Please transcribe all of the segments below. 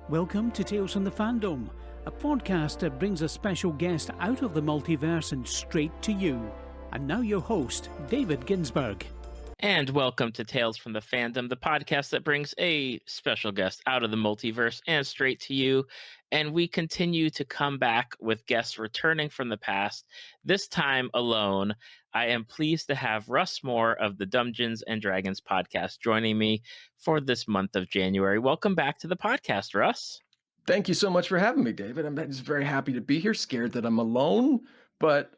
Welcome to Tales from the Fandom, a podcast that brings a special guest out of the multiverse and straight to you. And now your host, David Ginsburg. And welcome to Tales from the Fandom, the podcast that brings a special guest out of the multiverse and straight to you. And we continue to come back with guests returning from the past, this time alone. I am pleased to have Russ Moore of the Dumbgeons and Dragons podcast joining me for this month of January. Welcome back to the podcast, Russ. Thank you so much for having me, David. I'm just very happy to be here, scared that I'm alone, but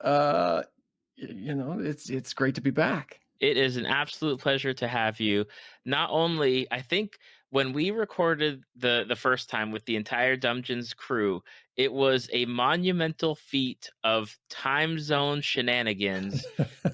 it's great to be back. It is an absolute pleasure to have you. Not only, I think when we recorded the first time with the entire Dumbgeons crew, it was a monumental feat of time zone shenanigans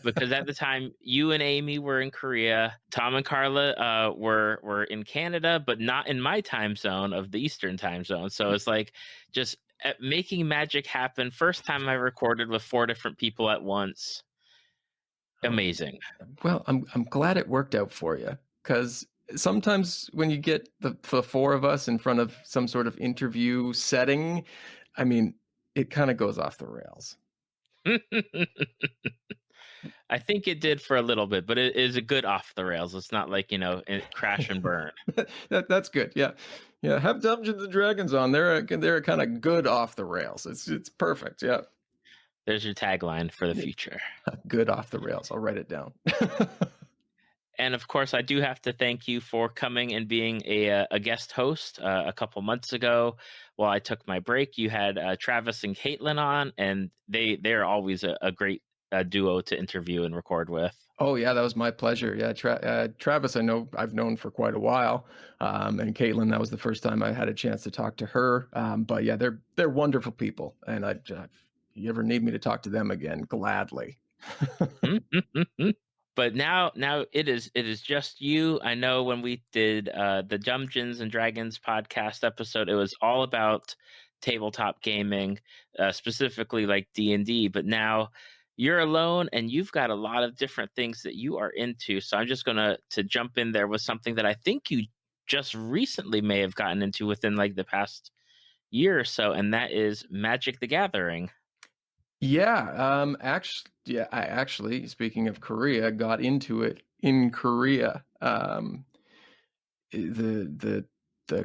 because at the time you and Amy were in Korea, Tom and Carla were in Canada, but not in my time zone of the Eastern time zone. So it's like just making magic happen. First time I recorded with 4 different people at once. Amazing. Well, I'm glad it worked out for you, because sometimes when you get the 4 of us in front of some sort of interview setting, I mean, it kind of goes off the rails. I think it did for a little bit, but it is a good off the rails. It's not like, crash and burn. That's good. Yeah. Have Dumbgeons and Dragons on. They're kind of good off the rails. It's perfect. Yeah. There's your tagline for the future. Good off the rails. I'll write it down. And of course, I do have to thank you for coming and being a guest host a couple months ago. While I took my break, you had Travis and Kaitlin on, and they're always a great duo to interview and record with. Oh yeah, that was my pleasure. Yeah, Travis, I've known for quite a while, and Kaitlin, that was the first time I had a chance to talk to her. But yeah, they're wonderful people, and if you ever need me to talk to them again, gladly. But now it is just you. I know when we did the Dumbgeons and Dragons podcast episode, it was all about tabletop gaming, specifically like D&D. But now you're alone, and you've got a lot of different things that you are into. So I'm just gonna jump in there with something that I think you just recently may have gotten into within like the past year or so, and that is Magic the Gathering. Yeah, I actually, speaking of Korea, got into it in Korea. The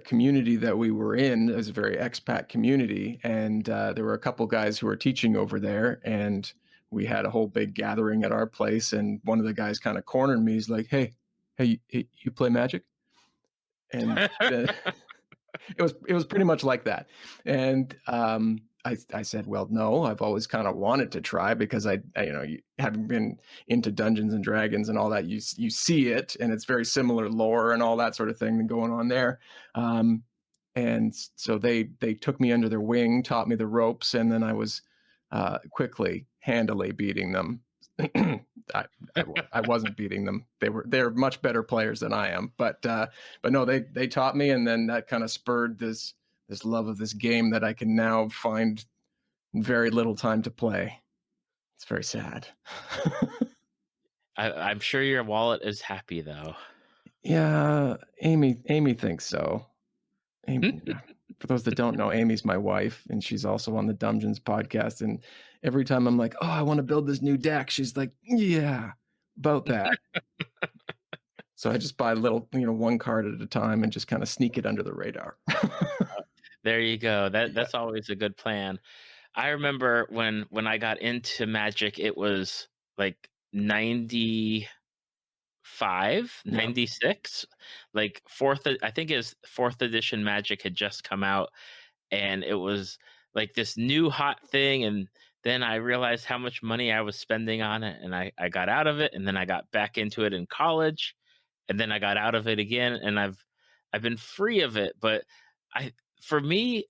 community that we were in is a very expat community, and there were a couple guys who were teaching over there, and we had a whole big gathering at our place, and one of the guys kind of cornered me. He's like, hey, you play Magic? And it was pretty much like that. And I said, well, no, I've always kind of wanted to try, because I having been into Dungeons and Dragons and all that, you see it, and it's very similar lore and all that sort of thing going on there. And so they took me under their wing, taught me the ropes, and then I was handily beating them. I wasn't beating them. They're much better players than I am, but no, they taught me, and then that kind of spurred this love of this game that I can now find very little time to play. It's very sad. I'm sure your wallet is happy, though. Yeah, Amy thinks so. Amy, for those that don't know, Amy's my wife, and she's also on the Dumbgeons podcast. And every time I'm like, oh, I want to build this new deck, she's like, yeah, about that. So I just buy a little, 1 card at a time and just kind of sneak it under the radar. There you go. That's always a good plan. I remember when I got into Magic, it was like 95, 96, like I think his 4th edition Magic had just come out, and it was like this new hot thing. And then I realized how much money I was spending on it, and I got out of it, and then I got back into it in college, and then I got out of it again, and I've been free of it. But for me,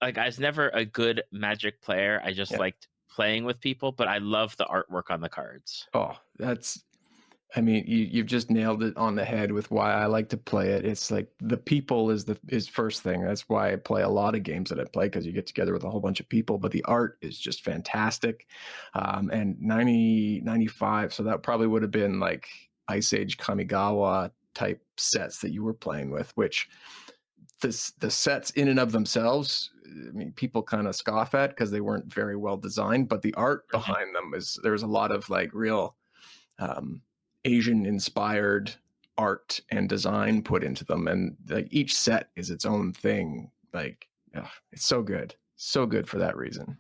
like, I was never a good Magic player. I just liked playing with people, but I love the artwork on the cards. Oh, you've just nailed it on the head with why I like to play it. It's like the people is first thing. That's why I play a lot of games that I play, because you get together with a whole bunch of people, but the art is just fantastic. And 95, so that probably would have been like Ice Age Kamigawa type sets that you were playing with, which the sets in and of themselves, I mean, people kind of scoff at because they weren't very well designed, but the art Mhm. behind them there's a lot of like real Asian inspired art and design put into them, and like each set is its own thing. Like, it's so good for that reason.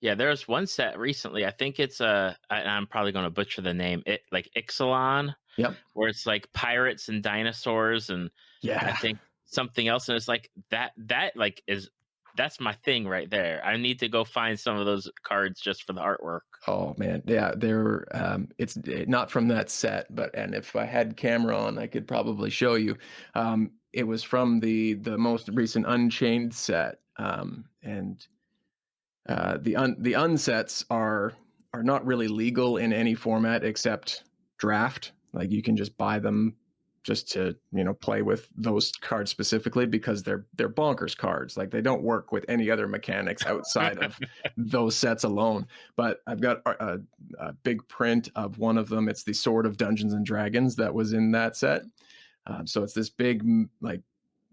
Yeah, there's one set recently. I think it's I'm probably going to butcher the name. It like Ixalan, Yep. where it's like pirates and dinosaurs, and I Yeah. think something else, and it's like that like is that's my thing right there. I need to go find some of those cards just for the artwork. Oh man, yeah, they're it's not from that set, but and if I had camera on, I could probably show you. It was from the most recent Unchained set, and the unsets are not really legal in any format except draft. Like you can just buy them just to play with those cards specifically because they're bonkers cards. Like they don't work with any other mechanics outside of those sets alone. But I've got a big print of one of them. It's the Sword of Dungeons and Dragons that was in that set. So it's this big like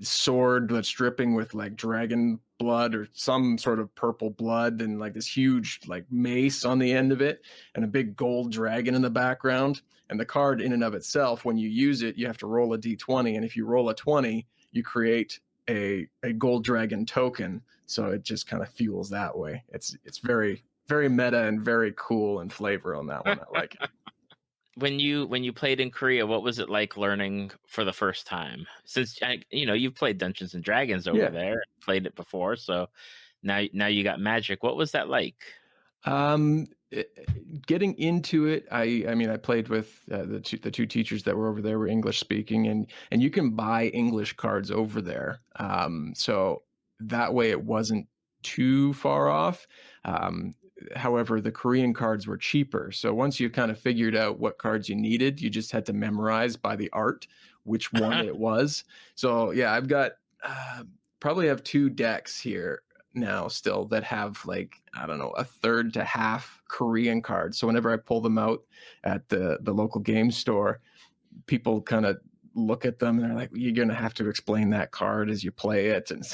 sword that's dripping with like dragon blood or some sort of purple blood, and like this huge like mace on the end of it, and a big gold dragon in the background. And the card in and of itself, when you use it, you have to roll a d20, and if you roll a 20, you create a gold dragon token. So it just kind of fuels that way. It's very, very meta and very cool in flavor on that one. I like it. When you played in Korea, what was it like learning for the first time? Since you've played Dungeons and Dragons over Yeah. there, played it before, so now you got Magic. What was that like? Getting into it, I mean, I played with the two teachers that were over there were English speaking, and you can buy English cards over there. So that way it wasn't too far off. However, the Korean cards were cheaper. So once you kind of figured out what cards you needed, you just had to memorize by the art which one it was. So yeah, I've got probably have 2 decks here now still that have like, I don't know, a third to half Korean cards. So whenever I pull them out at the local game store, people kind of look at them and they're like, you're going to have to explain that card as you play it. And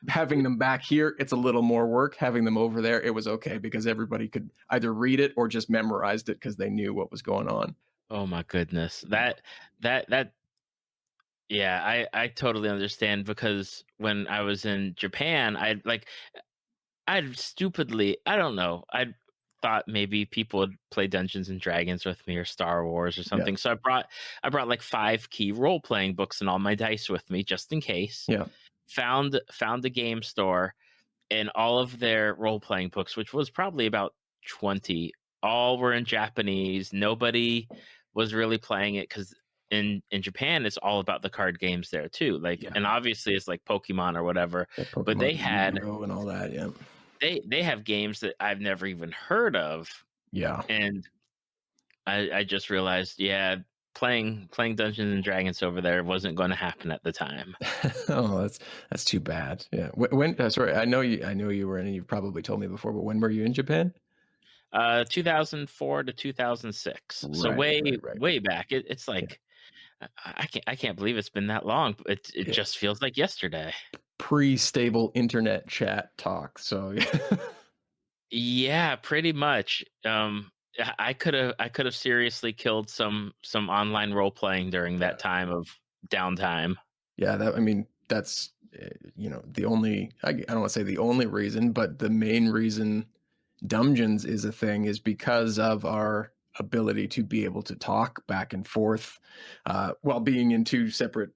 having them back here, it's a little more work. Having them over there, it was okay because everybody could either read it or just memorized it because they knew what was going on. Oh my goodness. That yeah, I totally understand, because when I was in Japan, I'd stupidly, I don't know, I thought maybe people would play Dungeons and Dragons with me or Star Wars or something. Yeah. So I brought like 5 key role playing books and all my dice with me just in case. Yeah. Found the game store, and all of their role playing books, which was probably about 20, all were in Japanese. Nobody was really playing it because in Japan it's all about the card games there too. Like, Yeah. and obviously it's like Pokemon or whatever. Yeah, But Pokemon, they had Yu-Gi-Oh! And all that. Yeah. they have games that I've never even heard of, Yeah. and I just realized, yeah, playing Dungeons and Dragons over there wasn't going to happen at the time. Oh, that's too bad. Yeah. When sorry, I know you were in, and you've probably told me before, but when were you in Japan? 2004 to 2006. So Right. way back. It's like I can't believe it's been that long. It Yeah. just feels like yesterday. Pre-stable internet chat talk. So Yeah, pretty much. I could have seriously killed some online role playing during that time of downtime. yeah, I mean, that's the only, I don't want to say the only reason, but the main reason Dumbgeons is a thing is because of our ability to be able to talk back and forth while being in 2 separate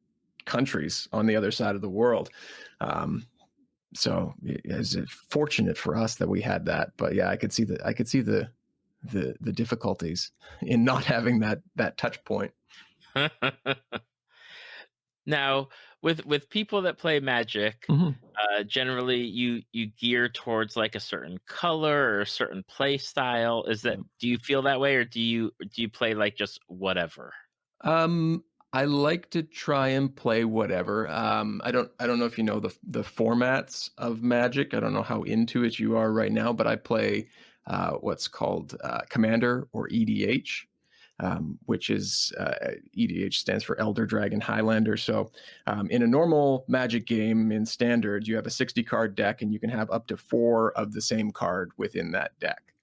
countries on the other side of the world. So it's fortunate for us that we had that. But yeah, I could see the difficulties in not having that touch point. Now, with people that play Magic, generally you gear towards like a certain color or a certain play style. Do you feel that way, or do you play like just whatever? I like to try and play whatever. I don't know if you know the formats of Magic. I don't know how into it you are right now, but I play what's called Commander or EDH. which is EDH stands for Elder Dragon Highlander. So in a normal Magic game in Standard, you have a 60 card deck, and you can have up to 4 of the same card within that deck.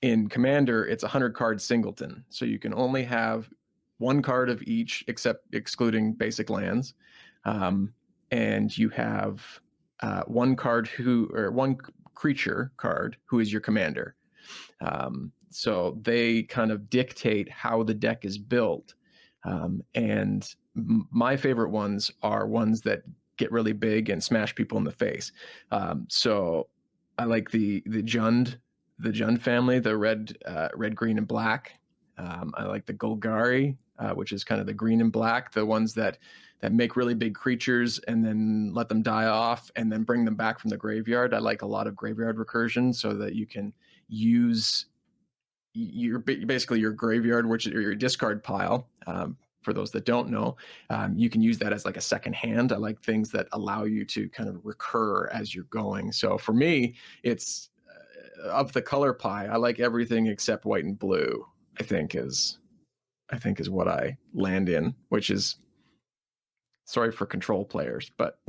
In Commander, it's a 100 card singleton, so you can only have 1 card of each, excluding basic lands, and you have 1 creature card who is your commander. So they kind of dictate how the deck is built, and my favorite ones are ones that get really big and smash people in the face. So I like the Jund family, the red, green, and black. I like the Golgari, which is kind of the green and black, the ones that make really big creatures and then let them die off and then bring them back from the graveyard. I like a lot of graveyard recursion so that you can use basically your graveyard, which is your discard pile. For those that don't know, you can use that as like a second hand. I like things that allow you to kind of recur as you're going. So for me, it's of the color pie, I like everything except white and blue. I think is what I land in, which is, sorry for control players, but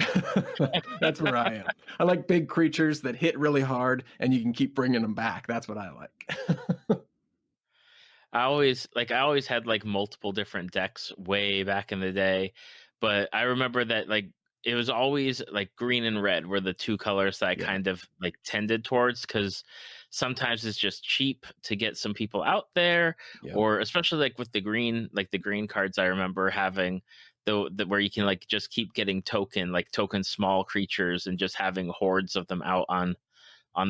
that's where I am. I like big creatures that hit really hard and you can keep bringing them back. That's what I like. I always had like multiple different decks way back in the day, but I remember that like it was always like green and red were the 2 colors that I kind of like tended towards, because sometimes it's just cheap to get some people out there, or especially like with the green cards. I remember having the where you can like just keep getting token small creatures and just having hordes of them out on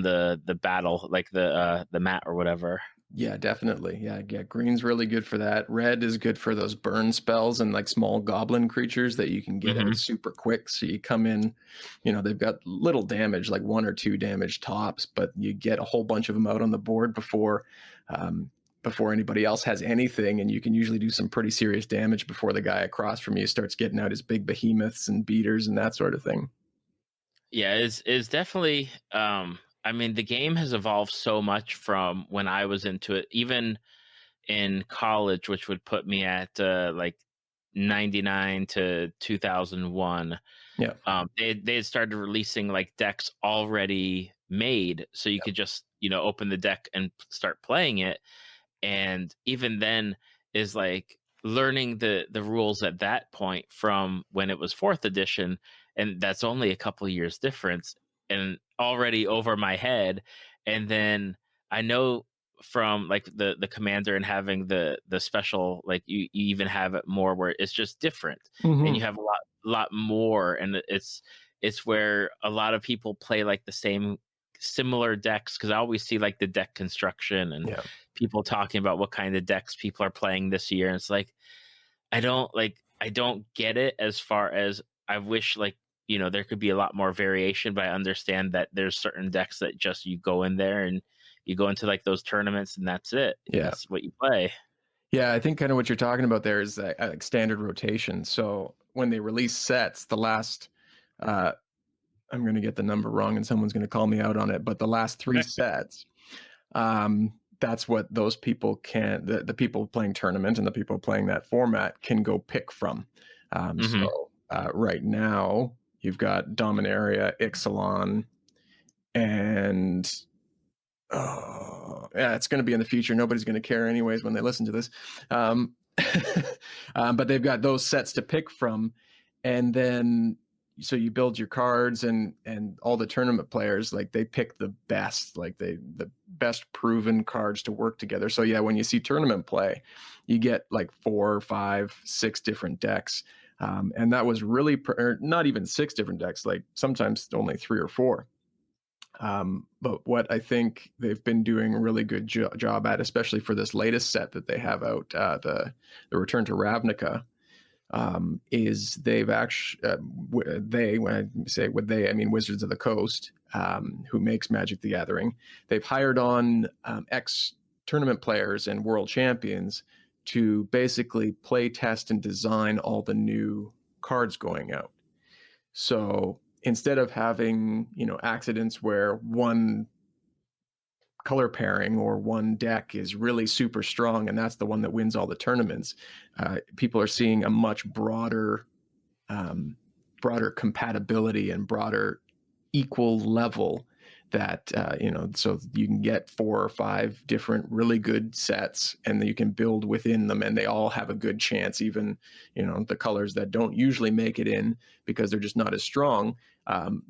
the battle, like the mat or whatever. Yeah, definitely. Yeah. Green's really good for that. Red is good for those burn spells and like small goblin creatures that you can get out super quick. So you come in, they've got little damage, like 1 or 2 damage tops, but you get a whole bunch of them out on the board before anybody else has anything, and you can usually do some pretty serious damage before the guy across from you starts getting out his big behemoths and beaters and that sort of thing. Yeah, it's definitely. I mean, the game has evolved so much from when I was into it, even in college, which would put me at like 99 to 2001. Yeah. They had started releasing like decks already made, so you could just open the deck and start playing it. And even then is like learning the rules at that point from when it was 4th edition, and that's only a couple years difference, and already over my head. And then I know from like the commander and having the special, like you even have it more where it's just different, and you have a lot more, and it's where a lot of people play like the similar decks, because I always see like the deck construction and people talking about what kind of decks people are playing this year, and it's like I don't get it, as far as I wish like there could be a lot more variation, but I understand that there's certain decks that just you go in there and you go into like those tournaments and that's it. Yeah. That's what you play. Yeah, I think kind of what you're talking about there is like standard rotation. So when they release sets, the last, I'm going to get the number wrong and someone's going to call me out on it, but the last 3 sets, that's what those people the people playing tournament and the people playing that format can go pick from. So right now, you've got Dominaria, Ixalan, and it's going to be in the future. Nobody's going to care anyways when they listen to this. But they've got those sets to pick from. And then, so you build your cards, and all the tournament players, like they pick the best, like the best proven cards to work together. So yeah, when you see tournament play, you get like 4, 5, 6 different decks. And that was really, not even 6 different decks, like sometimes only 3 or 4. But what I think they've been doing a really good job at, especially for this latest set that they have out, the Return to Ravnica, is they've actually, when I say with they, I mean Wizards of the Coast, who makes Magic the Gathering. They've hired on ex-tournament players and world champions to basically play test and design all the new cards going out. So instead of having, accidents where one color pairing or one deck is really super strong, and that's the one that wins all the tournaments. People are seeing a much broader compatibility and broader equal level that so you can get 4 or 5 different really good sets, and then you can build within them, and they all have a good chance. Even the colors that don't usually make it in because they're just not as strong,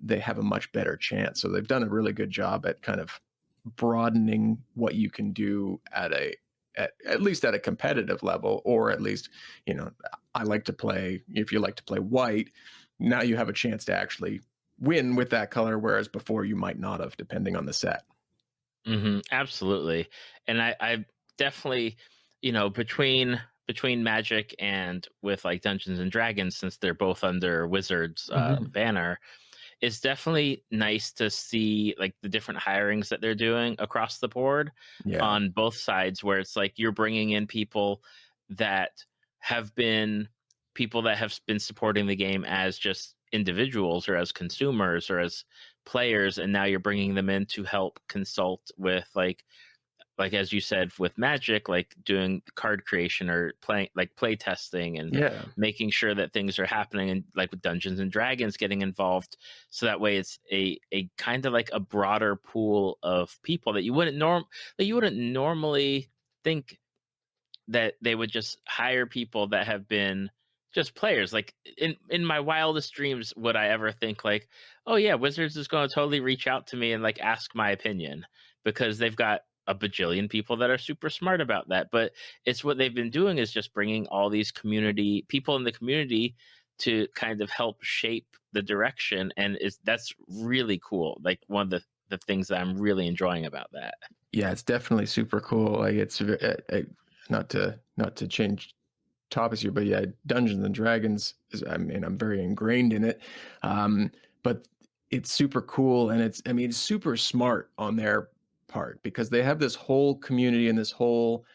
they have a much better chance. So they've done a really good job at kind of broadening what you can do at least at a competitive level, or at least I like to play. If you like to play white, now you have a chance to actually win with that color, whereas before you might not have, depending on the set. Absolutely. And I definitely, between Magic and with like Dungeons and Dragons, since they're both under Wizards banner, it's definitely nice to see like the different hirings that they're doing across the board on both sides, where it's like you're bringing in people that have been supporting the game as just individuals or as consumers or as players, and now you're bringing them in to help consult with like as you said with Magic, like doing card creation or play testing and making sure that things are happening, and like with Dungeons and Dragons getting involved, so that way it's a kind of like a broader pool of people that you wouldn't normally think that they would just hire people that have been just players. Like in my wildest dreams would I ever think like, oh yeah, Wizards is going to totally reach out to me and like ask my opinion, because they've got a bajillion people that are super smart about that. But it's what they've been doing is just bringing all these people in the community to kind of help shape the direction, and that's really cool. Like one of the things that I'm really enjoying about that. Yeah, it's definitely super cool. Like it's not to change topics here, but yeah, Dungeons and Dragons I'm very ingrained in it, but it's super cool, and it's super smart on their part, because they have this whole community and this whole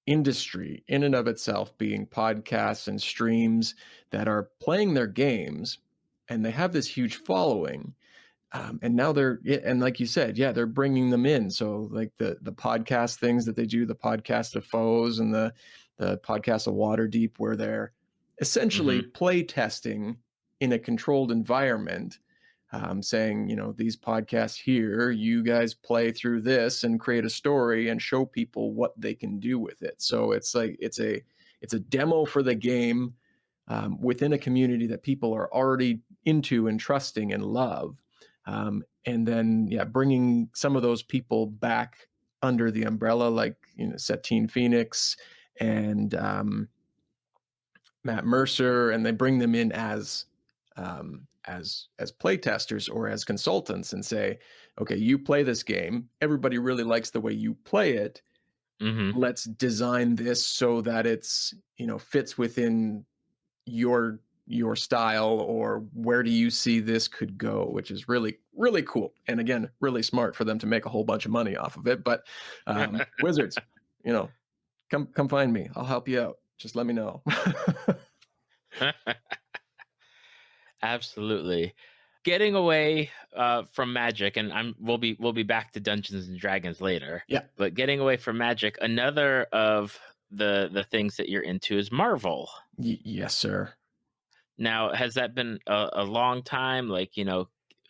industry in and of itself, being podcasts and streams that are playing their games, and they have this huge following. And now and like you said, they're bringing them in. So like the podcast things that they do, the podcast of Foes and the podcast of Waterdeep, where they're essentially play testing in a controlled environment, saying, these podcasts here, you guys play through this and create a story and show people what they can do with it. So it's like it's a demo for the game within a community that people are already into and trusting and love. And then, bringing some of those people back under the umbrella, like, Satine Phoenix and Matt Mercer, and they bring them in as playtesters or as consultants, and say, okay, you play this game, everybody really likes the way you play it. Let's design this so that it's, fits within your style, or where do you see this could go, which is really, really cool. And again, really smart for them to make a whole bunch of money off of it. But Wizards, come find me. I'll help you out. Just let me know. Absolutely. Getting away from Magic, and we'll be back to Dungeons and Dragons later. Yeah. But getting away from Magic, another of the things that you're into is Marvel. Yes, sir. Now, has that been a long time? Like,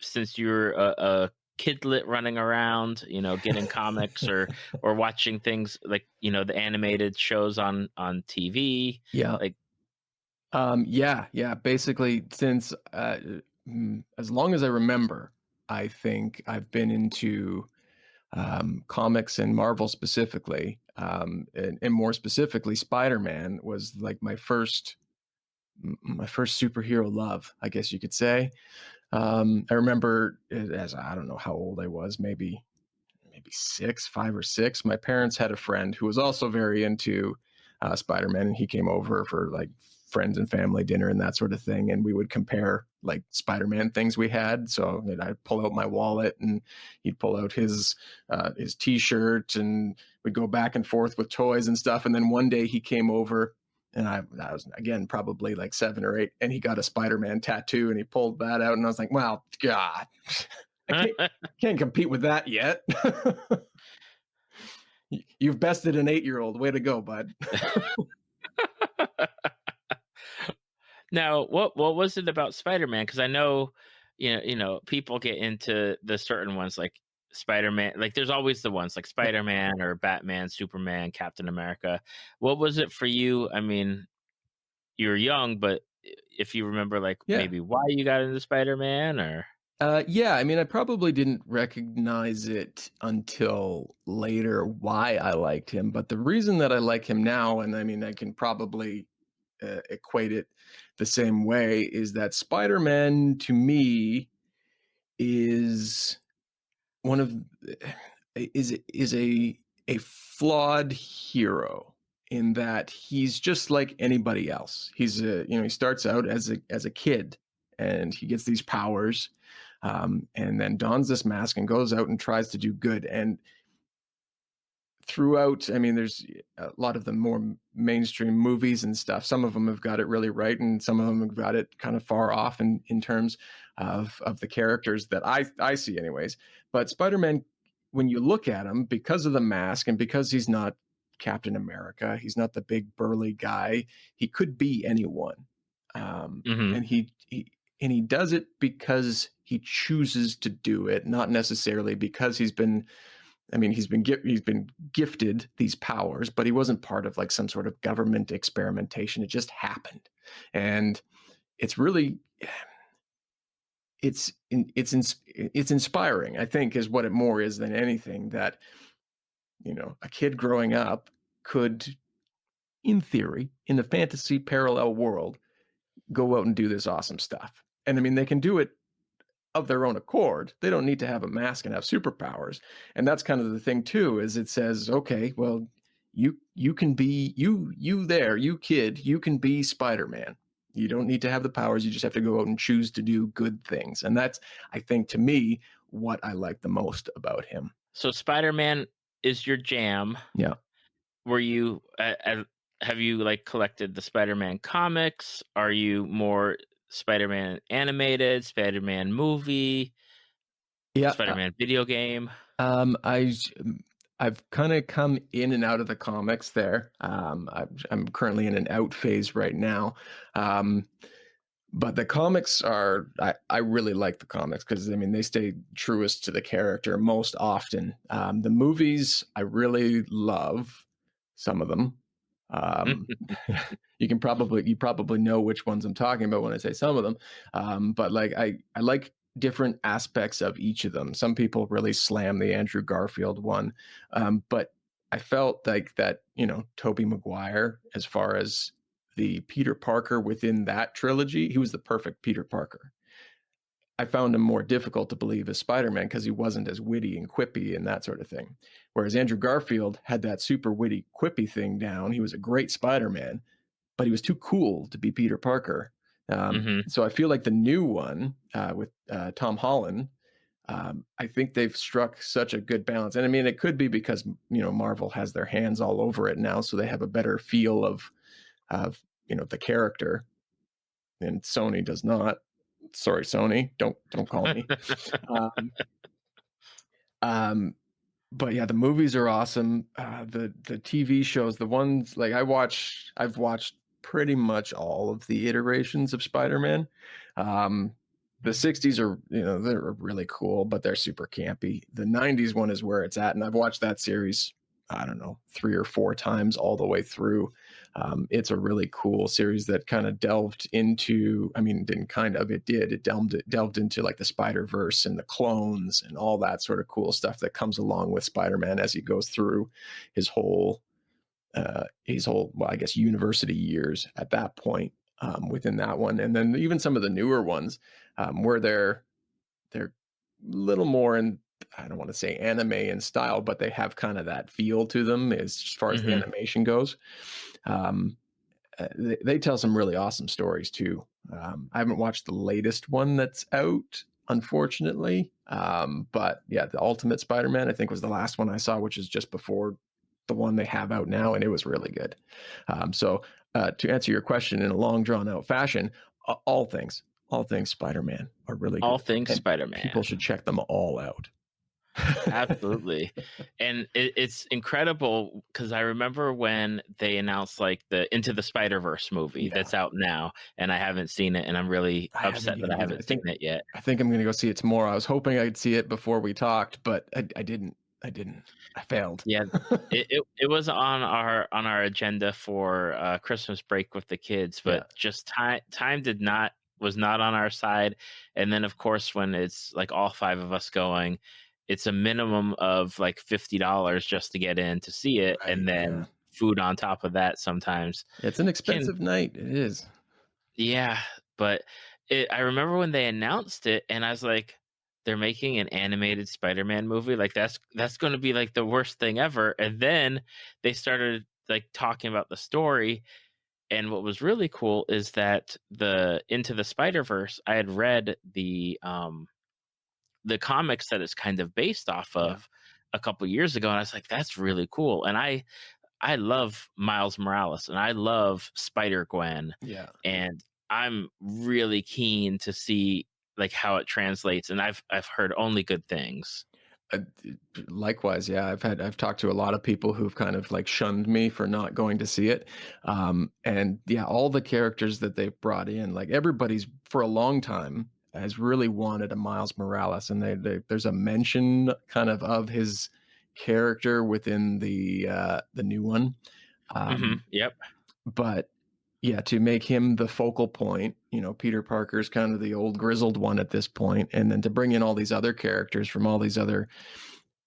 since you're a kidlet running around, getting comics or watching things like, the animated shows on TV? Yeah. Like, basically since as long as I remember, I think I've been into comics and Marvel specifically, and more specifically Spider-Man was like my first superhero love, I guess you could say. I remember as I don't know how old I was, maybe 5 or 6. My parents had a friend who was also very into Spider-Man, and he came over for like friends and family dinner and that sort of thing, and we would compare like Spider-Man things we had. So I'd pull out my wallet and he'd pull out his t-shirt, and we'd go back and forth with toys and stuff. And then one day he came over, and I was, again, probably like 7 or 8, and he got a Spider-Man tattoo, and he pulled that out, and I was like, wow, God, can't compete with that yet. You've bested an 8-year-old. Way to go, bud. Now, what was it about Spider-Man? Because I know, people get into the certain ones like Spider-Man. Like, there's always the ones like Spider-Man or Batman, Superman, Captain America. What was it for you? I mean, you were young, but if you remember, like Yeah. maybe why you got into Spider-Man, or Yeah, I mean, I probably didn't recognize it until later why I liked him, but the reason that I like him now, and I mean, I can probably equate it the same way, is that Spider-Man to me is one of is a flawed hero in that he's just like anybody else. He's he starts out as a kid and he gets these powers, and then dons this mask and goes out and tries to do good. And throughout, I mean, there's a lot of the more mainstream movies and stuff. Some of them have got it really right, and some of them have got it kind of far off in terms of the characters that I see, anyways. But Spider-Man, when you look at him, because of the mask and because he's not Captain America, he's not the big burly guy. He could be anyone, Mhm. and he does it because he chooses to do it, not necessarily because he's been gifted these powers, but he wasn't part of like some sort of government experimentation. It just happened, and it's really it's inspiring. I think is what it more is than anything, that a kid growing up could, in theory, in a fantasy parallel world, go out and do this awesome stuff. And I mean, they can do it of their own accord. They don't need to have a mask and have superpowers. And that's kind of the thing too, is it says, okay, well, you can be you kid, you can be Spider-Man. You don't need to have the powers. You just have to go out and choose to do good things. And that's, I think, to me, what I like the most about him. So Spider-Man is your jam. Yeah. Were you have you like collected the Spider-Man comics? Are you more Spider-Man animated, Spider-Man movie, Yeah. Spider-Man video game? I I've kind of come in and out of the comics there. I'm currently in an out phase right now. But the comics are, I really like the comics because, I mean, they stay truest to the character most often. The movies, I really love some of them. Um, you probably know which ones I'm talking about when I say some of them. But like, I like different aspects of each of them. Some people really slam the Andrew Garfield one. But I felt like that, Tobey Maguire, as far as the Peter Parker within that trilogy, he was the perfect Peter Parker. I found him more difficult to believe as Spider-Man because he wasn't as witty and quippy and that sort of thing. Whereas Andrew Garfield had that super witty, quippy thing down. He was a great Spider-Man, but he was too cool to be Peter Parker. Mhm. So I feel like the new one with Tom Holland, I think they've struck such a good balance. And I mean, it could be because, Marvel has their hands all over it now, so they have a better feel of the character, and Sony does not. Sorry, Sony, don't call me. But yeah, the movies are awesome. The TV shows, the ones like I've watched pretty much all of the iterations of Spider-Man. The 60s are, they're really cool, but they're super campy. The 90s one is where it's at, and I've watched that series, I don't know, 3 or 4 times all the way through. It's a really cool series that kind of delved into, it delved into like the Spider-Verse and the clones and all that sort of cool stuff that comes along with Spider-Man as he goes through his whole, well, I guess, university years at that point, within that one. And then even some of the newer ones, where they're a little more in, I don't want to say anime in style, but they have kind of that feel to them as far as the animation goes. They tell some really awesome stories too. I haven't watched the latest one that's out, unfortunately. But yeah, the Ultimate Spider-Man, I think, was the last one I saw, which is just before the one they have out now, and it was really good. So to answer your question in a long, drawn out fashion, all things, all things Spider-Man are really All good, things and people Spider-Man. should check them all out. Absolutely. And it's incredible because I remember when they announced like the Into the Spider-Verse movie Yeah, that's out now, and I haven't seen it, and I'm really I haven't upset that yet I either. haven't seen it yet. I think I'm gonna go see it tomorrow. I was hoping I'd see it before we talked, but I didn't. I didn't. I failed. Yeah, it was on our agenda for Christmas break with the kids, Yeah, but just time did not was not on our side. And then of course when it's like all five of us going, it's a minimum of like $50 just to get in to see it, right. and Yeah, then food on top of that sometimes it's an can. expensive night. It is. Yeah, but I remember when they announced it, and I was like, "They're making an animated Spider-Man movie? Like, that's gonna be, like, the worst thing ever." And then they started, like, talking about the story, and what was really cool is that the Into the Spider-Verse, I had read the comics that it's kind of based off Yeah, of a couple years ago, and I was like, "That's really cool." And I love Miles Morales and I love Spider-Gwen, yeah. and I'm really keen to see like how it translates, and I've heard only good things. Uh, Likewise, yeah. I've talked to a lot of people who've kind of like shunned me for not going to see it, and yeah, all the characters that they've brought in, like everybody's for a long time has really wanted a Miles Morales, and there's a mention kind of his character within the new one, um, Yep. but yeah, to make him the focal point, Peter Parker's kind of the old grizzled one at this point, and then to bring in all these other characters from all these other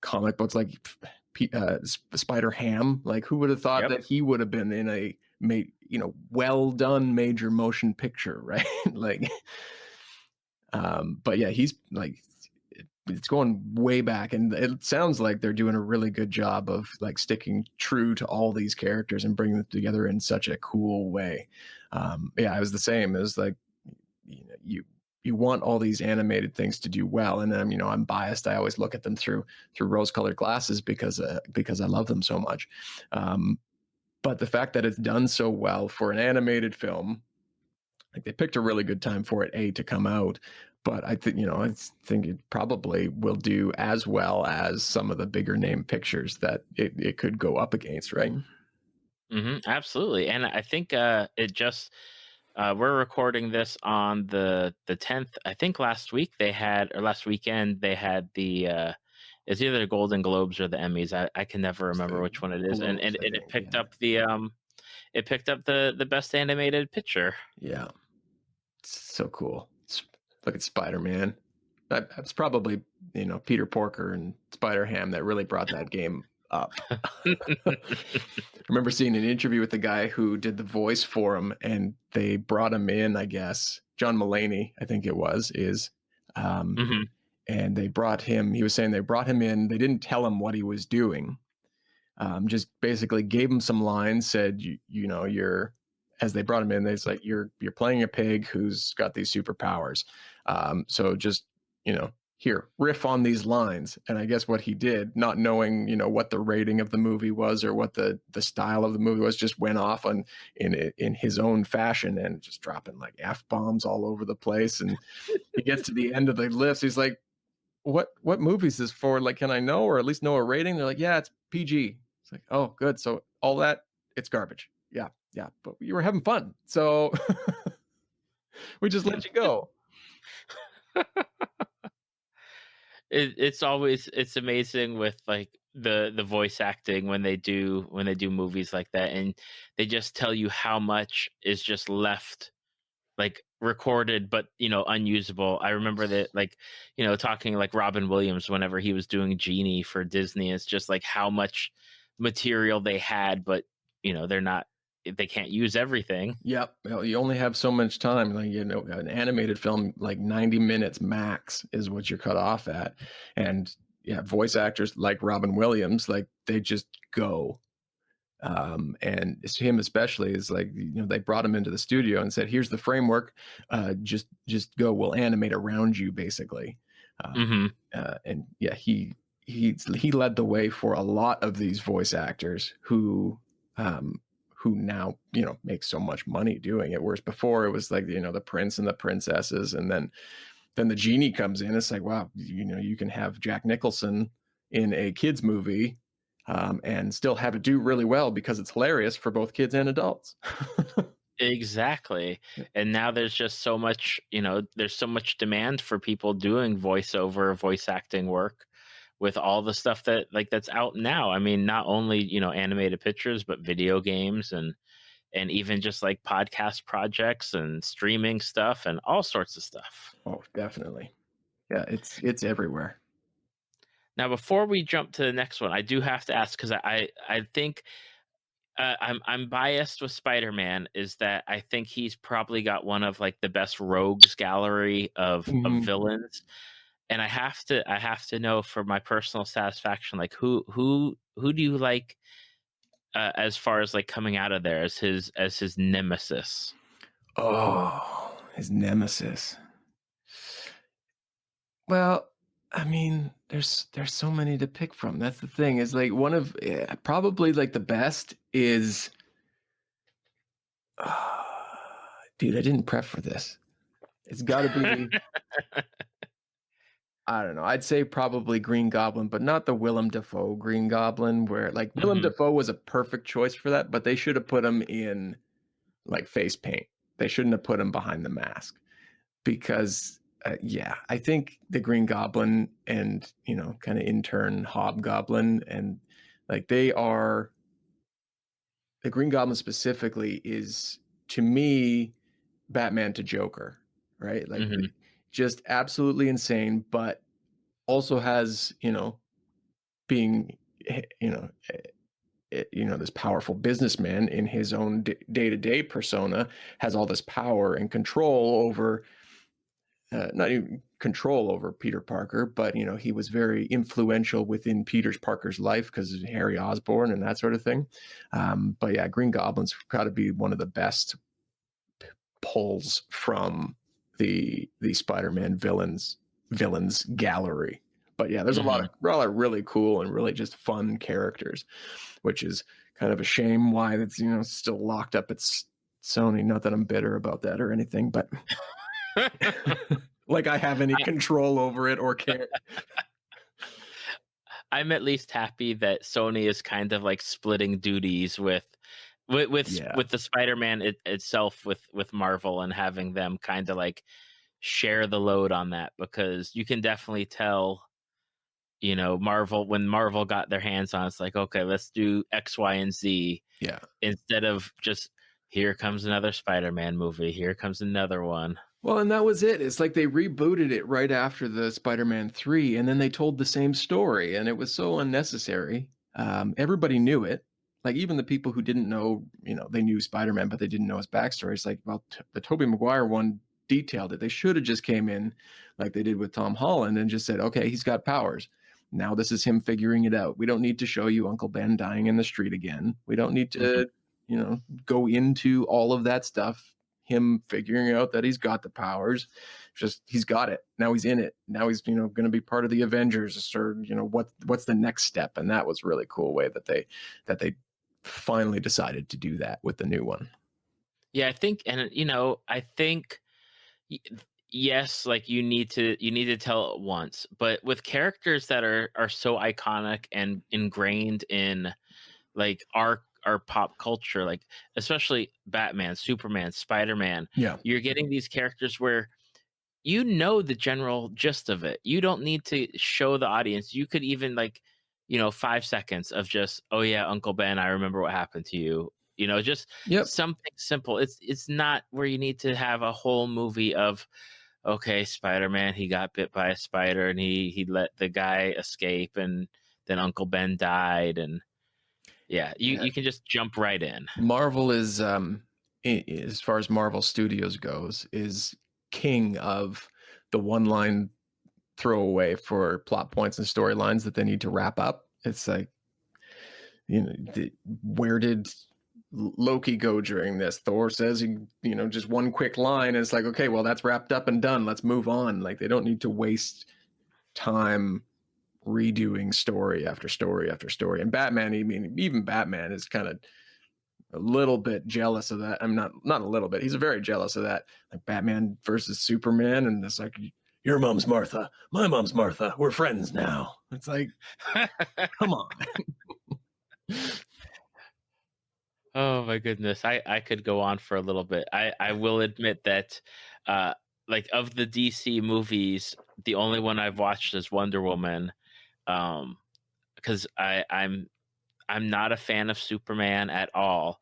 comic books, like Spider Ham. Like, who would have thought Yep. that he would have been in a well done major motion picture, right? Like, but yeah, he's like, it's going way back, and it sounds like they're doing a really good job of like sticking true to all these characters and bringing them together in such a cool way. Yeah, I was the same. It was like, you want all these animated things to do well, and then I'm biased. I always look at them through rose-colored glasses because I love them so much. But the fact that it's done so well for an animated film, like they picked a really good time for it to come out, but I think it probably will do as well as some of the bigger name pictures that it could go up against, right? Absolutely. And I think it just we're recording this on the 10th. I think last week they had, or last weekend they had the it's either the Golden Globes or the Emmys. I can never It's remember the which one it is. And Globes, and, I and it think. picked Yeah, up the best animated picture. yeah, it's so cool. Look at Spider-Man. That's probably Peter Porker and Spider Ham that really brought that game up. I remember seeing an interview with the guy who did the voice for him, and they brought him in, I guess John Mulaney, I think it is, hmm and they brought him. He was saying they brought him in. They didn't tell him what he was doing. Just basically gave him some lines. Said you're, as they brought him in, they like, you're playing a pig who's got these superpowers. So just here, riff on these lines. And I guess what he did, not knowing what the rating of the movie was or what the style of the movie was, just went off in his own fashion and just dropping like F-bombs all over the place. And he gets to the end of the list, he's like, what movie is this for? Like, can I know, or at least know a rating? They're like, yeah, it's PG. It's like, oh, good. So all that, it's garbage. Yeah, yeah. But you were having fun, so we just let you go. It's amazing with like the voice acting when they do movies like that, and they just tell you how much is just left like recorded but unusable. I remember that, like, talking like Robin Williams whenever he was doing Genie for Disney, it's just like how much material they had, but they can't use everything. Yep. You only have so much time. Like, an animated film, like 90 minutes max is what you're cut off at. And yeah, voice actors like Robin Williams, like they just go. And it's him especially is like, they brought him into the studio and said, here's the framework. Just go. We'll animate around you, basically. hmm And yeah, he led the way for a lot of these voice actors who who now, makes so much money doing it. Whereas before it was like, the prince and the princesses, and then the genie comes in. It's like, wow, you can have Jack Nicholson in a kids movie and still have it do really well because it's hilarious for both kids and adults. Exactly. And now there's just so much, there's so much demand for people doing voiceover, voice acting work with all the stuff that's out now. I mean, not only, animated pictures, but video games and even just like podcast projects and streaming stuff and all sorts of stuff. Oh, definitely. Yeah, it's everywhere. Now, before we jump to the next one, I do have to ask, because I think I'm biased with Spider-Man, is that I think he's probably got one of like the best rogues gallery of villains, and I have to know for my personal satisfaction, like who do you like as far as like coming out of there as his nemesis? Oh, his nemesis. Well, I mean, there's so many to pick from. That's the thing. Is like one of probably like the best is. Dude, I didn't prep for this. It's got to be. I don't know. I'd say probably Green Goblin, but not the Willem Dafoe Green Goblin, where like Willem Dafoe was a perfect choice for that, but they should have put him in like face paint. They shouldn't have put him behind the mask, because I think the Green Goblin and, kind of intern Hobgoblin, and like the Green Goblin specifically is, to me, Batman to Joker, right? Like just absolutely insane, but also has, being, this powerful businessman in his own day-to-day persona, has all this power and control over, not even control over Peter Parker, but he was very influential within Peter Parker's life because of Harry Osborn and that sort of thing. But yeah, Green Goblin's got to be one of the best pulls from the Spider-Man villains gallery. But yeah, there's a lot of really cool and really just fun characters, which is kind of a shame why it's still locked up at Sony. Not that I'm bitter about that or anything, but like I have any control over it or care. I'm at least happy that Sony is kind of like splitting duties with the Spider-Man itself with Marvel, and having them kind of like share the load on that, because you can definitely tell, Marvel, when Marvel got their hands on, it's like, okay, let's do X, Y, and Z. Yeah. Instead of just, here comes another Spider-Man movie, here comes another one. Well, and that was it. It's like they rebooted it right after the Spider-Man 3, and then they told the same story, and it was so unnecessary. Everybody knew it. Like even the people who didn't know, they knew Spider-Man, but they didn't know his backstory. It's like, well, the Tobey Maguire one detailed it. They should have just came in like they did with Tom Holland and just said, okay, he's got powers. Now this is him figuring it out. We don't need to show you Uncle Ben dying in the street again. We don't need to, go into all of that stuff. Him figuring out that he's got the powers, just he's got it. Now he's in it. Now he's going to be part of the Avengers, or what's the next step? And that was really cool way that they finally decided to do that with the new one. Yeah, I think, and I think, yes, like you need to tell it once, but with characters that are so iconic and ingrained in like our pop culture, like especially Batman, Superman, Spider-Man, you're getting these characters where the general gist of it. You don't need to show the audience. You could even 5 seconds of just, oh yeah, Uncle Ben, I remember what happened to you. Just something simple. It's not where you need to have a whole movie of, okay, Spider-Man, he got bit by a spider and he let the guy escape, and then Uncle Ben died, and you can just jump right in. Marvel is, as far as Marvel Studios goes, is king of the one-line throwaway for plot points and storylines that they need to wrap up. It's like, where did Loki go during this? Thor says he, just one quick line, and it's like, okay, well, that's wrapped up and done. Let's move on. Like they don't need to waste time redoing story after story after story. And Batman, even Batman is kind of, a little bit jealous of that. I'm not a little bit. He's very jealous of that. Like Batman versus Superman, and it's like, your mom's Martha, my mom's Martha. We're friends now. It's like, come on. Oh my goodness. I could go on for a little bit. I will admit that like of the DC movies, the only one I've watched is Wonder Woman. Because I'm not a fan of Superman at all.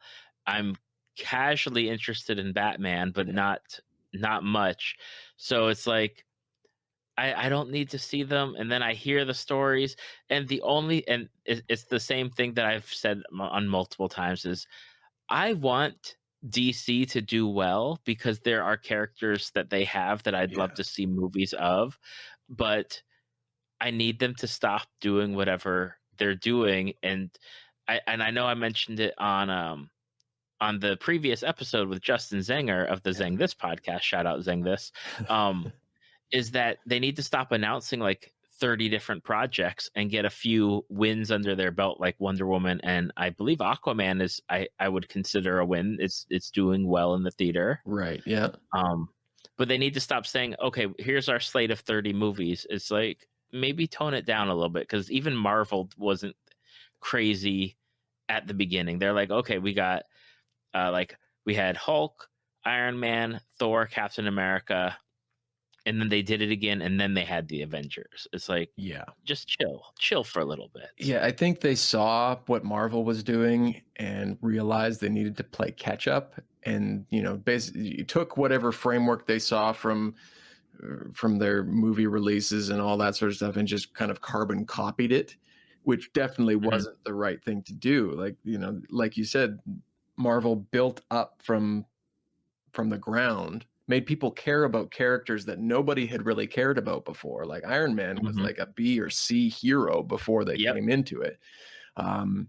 I'm casually interested in Batman, but not much. So it's like I don't need to see them, and then I hear the stories, and it's the same thing that I've said on multiple times is I want DC to do well because there are characters that they have that I'd love to see movies of, but I need them to stop doing whatever they're doing. And I know I mentioned it on the previous episode with Justin Zenger of the Zeng This podcast. Shout out Zeng This. Is that they need to stop announcing like 30 different projects and get a few wins under their belt, like Wonder Woman, and I believe Aquaman is I would consider a win. It's doing well in the theater. Right. Yeah. But they need to stop saying, okay, here's our slate of 30 movies. It's like maybe tone it down a little bit, because even Marvel wasn't crazy at the beginning. They're like, okay, we got we had Hulk, Iron Man, Thor, Captain America, and then they did it again, and then they had the Avengers. It's like, just chill for a little bit. Yeah, I think they saw what Marvel was doing and realized they needed to play catch up, and basically you took whatever framework they saw from their movie releases and all that sort of stuff and just kind of carbon copied it, which definitely wasn't the right thing to do. Like, like you said, Marvel built up from the ground, made people care about characters that nobody had really cared about before. Like Iron Man was like a B or C hero before they came into it. And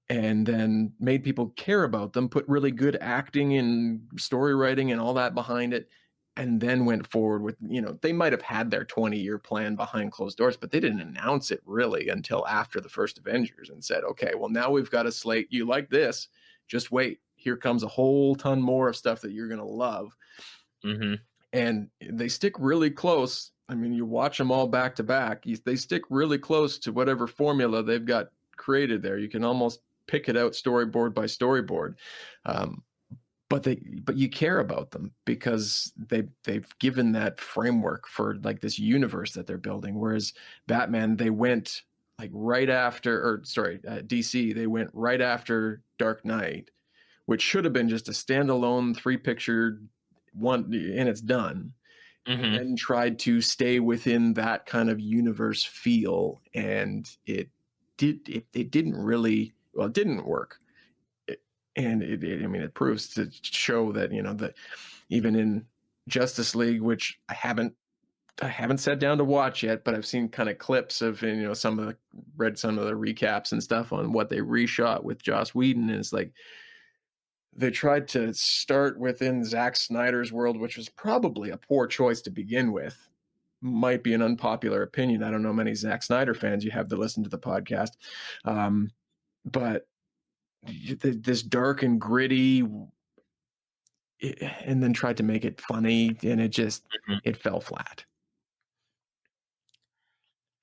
then made people care about them, put really good acting and story writing and all that behind it, and then went forward with, they might have had their 20-year plan behind closed doors, but they didn't announce it really until after the first Avengers and said, okay, well, now we've got a slate. You like this, just wait. Here comes a whole ton more of stuff that you're going to love. And they stick really close. I mean, you watch them all back to back. They stick really close to whatever formula they've got created there. You can almost pick it out storyboard by storyboard. But you care about them because they've given that framework for like this universe that they're building. Whereas Batman, they went like right after, DC, they went right after Dark Knight, which should have been just a standalone 3-picture one, and it's done. And tried to stay within that kind of universe feel, and it didn't really, well, it didn't work. It proves to show that that even in Justice League, which I haven't sat down to watch yet, but I've seen kind of clips of, read some of the recaps and stuff on what they reshot with Joss Whedon, and it's like they tried to start within Zack Snyder's world, which was probably a poor choice to begin with. Might be an unpopular opinion. I don't know many Zack Snyder fans you have to listen to the podcast. But this dark and gritty, and then tried to make it funny, and it just, it fell flat.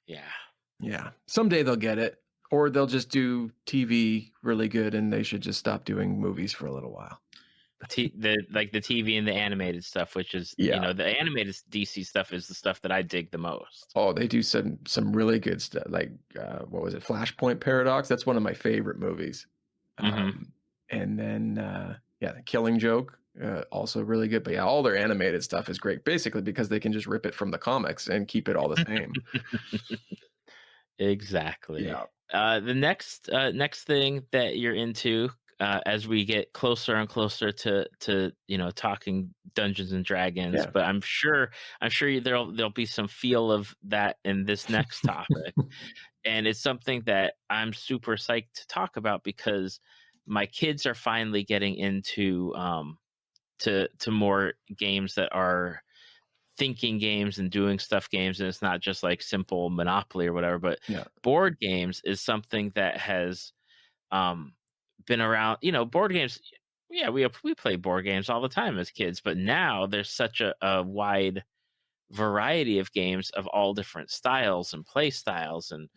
Yeah. Someday they'll get it. Or they'll just do TV really good, and they should just stop doing movies for a little while. The TV and the animated stuff, which is the animated DC stuff is the stuff that I dig the most. Oh, they do some really good stuff. Like what was it, Flashpoint Paradox? That's one of my favorite movies. And then The Killing Joke, also really good. But all their animated stuff is great, basically because they can just rip it from the comics and keep it all the same. Exactly. Yeah. The next thing that you're into, as we get closer and closer to talking Dungeons and Dragons, but I'm sure there'll be some feel of that in this next topic, and it's something that I'm super psyched to talk about because my kids are finally getting into to more games that are thinking games and doing stuff games, and it's not just like simple Monopoly or whatever, but board games is something that has been around, board games. Yeah, we play board games all the time as kids, but now there's such a wide variety of games of all different styles and play styles and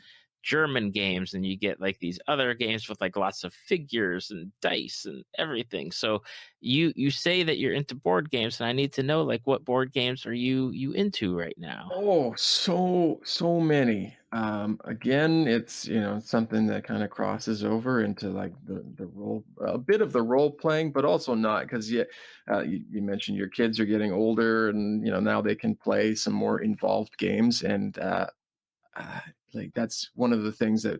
German games, and you get like these other games with like lots of figures and dice and everything. So you say that you're into board games, and I need to know like what board games are you into right now? Oh, so many. Again, it's something that kind of crosses over into like the role, a bit of the role playing, but also not, because you mentioned your kids are getting older, and now they can play some more involved games, and uh, like that's one of the things that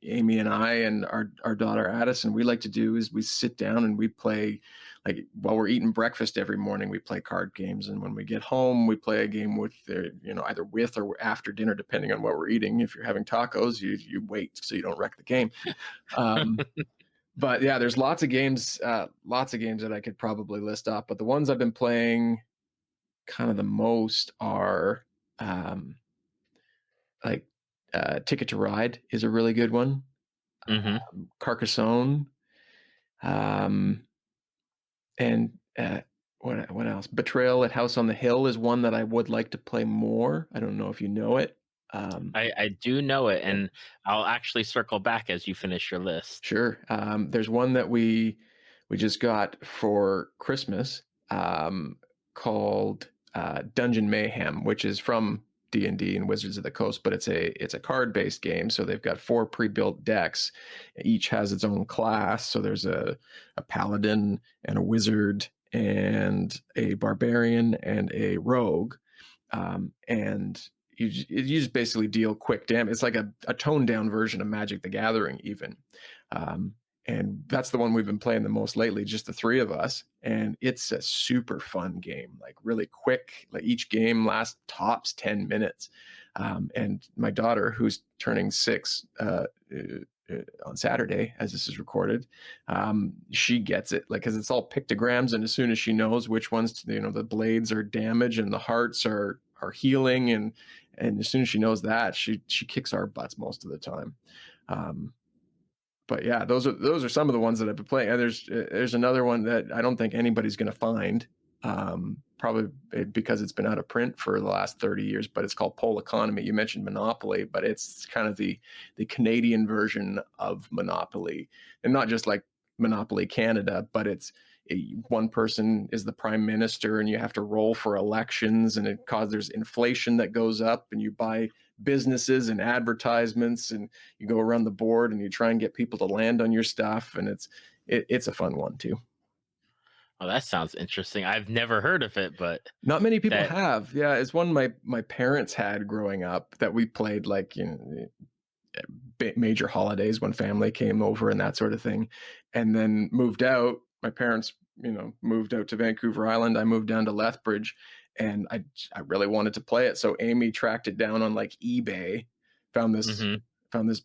Amy and I and our daughter Addison, we like to do is we sit down and we play, like while we're eating breakfast every morning, we play card games, and when we get home, we play a game with either with or after dinner, depending on what we're eating. If you're having tacos, you wait so you don't wreck the game. Um, but yeah, there's lots of games that I could probably list off, but the ones I've been playing kind of the most are um, like Ticket to Ride is a really good one. Hmm. Carcassonne, um, and what else? Betrayal at House on the Hill is one that I would like to play more. I don't know if you know it. I do know it, and I'll actually circle back as you finish your list. Sure. There's one that we just got for Christmas, called Dungeon Mayhem, which is from D&D and Wizards of the Coast, but it's a card-based game. So they've got 4 pre-built decks. Each has its own class. So there's a paladin and a wizard and a barbarian and a rogue. And you just basically deal quick damage. It's like a toned down version of Magic the Gathering, even. And that's the one we've been playing the most lately, just the 3 of us. And it's a super fun game, like really quick. Like each game lasts tops 10 minutes. And my daughter, who's turning 6 on Saturday, as this is recorded, she gets it, like, because it's all pictograms, and as soon as she knows which ones, the blades are damaged and the hearts are healing, and as soon as she knows that, she kicks our butts most of the time. But yeah, those are some of the ones that I've been playing. And there's another one that I don't think anybody's going to find, probably because it's been out of print for the last 30 years, but it's called Pole Economy. You mentioned Monopoly, but it's kind of the Canadian version of Monopoly, and not just like Monopoly Canada, but one person is the prime minister, and you have to roll for elections, and there's inflation that goes up, and you buy businesses and advertisements, and you go around the board and you try and get people to land on your stuff, and it's a fun one too. Oh, that sounds interesting. I've never heard of it, but Not many people that have. Yeah, it's one my parents had growing up that we played, like major holidays when family came over and that sort of thing, and then moved out. My parents, moved out to Vancouver Island. I moved down to Lethbridge, and I really wanted to play it. So Amy tracked it down on like eBay, found this Mhm. found this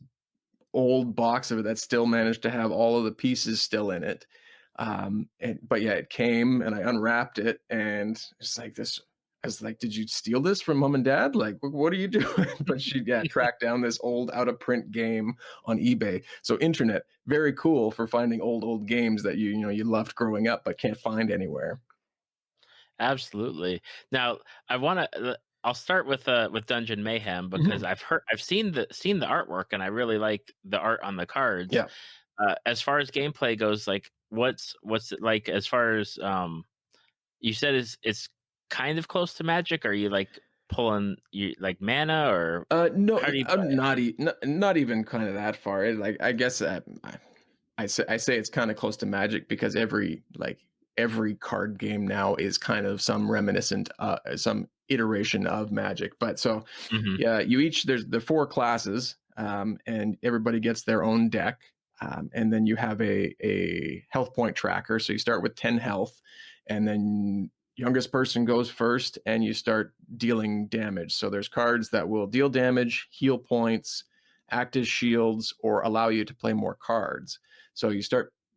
old box of it that still managed to have all of the pieces still in it. But yeah, it came, and I unwrapped it, and it's like this. I was like, "Did you steal this from mom and dad? Like, what are you doing?" But she, tracked down this old out of print game on eBay. So internet, very cool for finding old games that you loved growing up but can't find anywhere. Absolutely. Now, I'll start with Dungeon Mayhem because Mhm. I've seen the artwork, and I really like the art on the cards. Yeah. As far as gameplay goes, like what's it like as far as you said it's kind of close to Magic? Are you like pulling you like mana, or No, how do you I'm play? not even kind of that far. Like, I guess I say it's kind of close to Magic because every card game now is kind of some iteration of Magic. But so Mhm. yeah, there's the 4 classes, and everybody gets their own deck, and then you have a health point tracker. So you start with 10 health, and then youngest person goes first, and you start dealing damage. So there's cards that will deal damage, heal points, act as shields, or allow you to play more cards. So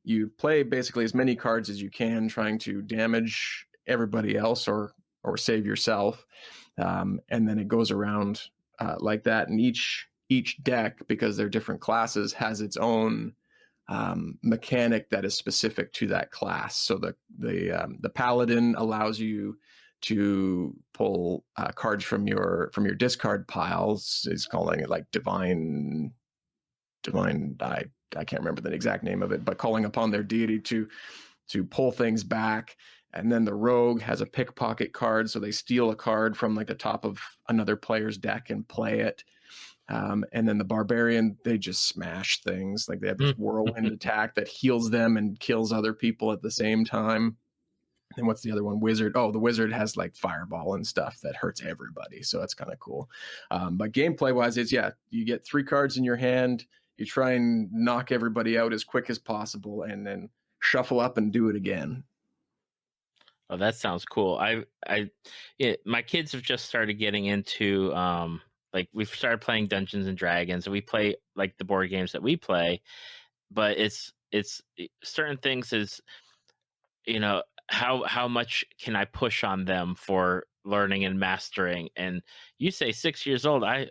you play basically as many cards as you can, trying to damage everybody else or save yourself. And then it goes around like that. And each deck, because they're different classes, has its own mechanic that is specific to that class. So the paladin allows you to pull cards from your discard piles. Is calling it like divine. I can't remember the exact name of it, but calling upon their deity to pull things back. And then the rogue has a pickpocket card, so they steal a card from like the top of another player's deck and play it. And then the barbarian, they just smash things. Like they have this whirlwind attack that heals them and kills other people at the same time. And what's the other one? Wizard. Oh, the wizard has like fireball and stuff that hurts everybody. So it's kind of cool. But gameplay wise, it's you get 3 cards in your hand. You try and knock everybody out as quick as possible and then shuffle up and do it again. Oh, that sounds cool. My kids have just started getting into like we've started playing Dungeons and Dragons, and we play like the board games that we play, but it's certain things is, you know, how much can I push on them for learning and mastering? And you say 6 years old, I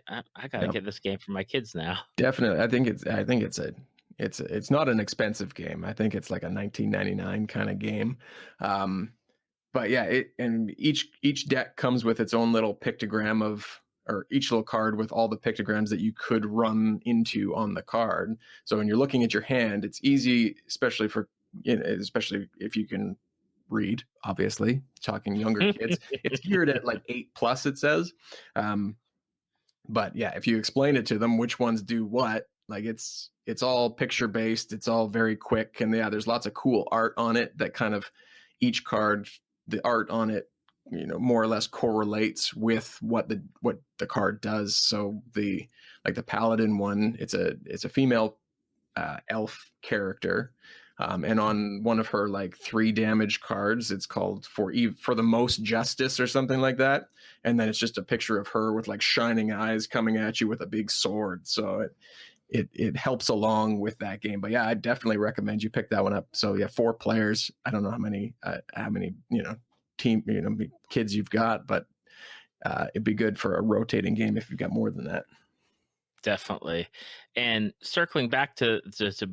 gotta get this game for my kids now. Definitely. I think it's not an expensive game. I think it's like a $19.99 kind of game. But yeah, and each deck comes with its own little pictogram or each little card with all the pictograms that you could run into on the card. So when you're looking at your hand, it's easy, especially if you can read, obviously, talking younger kids. It's geared at like 8+, it says. But yeah, if you explain it to them, which ones do what, like it's all picture based. It's all very quick. And yeah, there's lots of cool art on it that kind of each card, the art on it, you know, more or less correlates with what the card does. So the paladin one, it's a female elf character. And on one of her like 3 damage cards, it's called for the most justice or something like that. And then it's just a picture of her with like shining eyes coming at you with a big sword. So it helps along with that game. But yeah, I definitely recommend you pick that one up. So yeah, 4 players. I don't know how many kids you've got, but it'd be good for a rotating game if you've got more than that. Definitely. And circling back to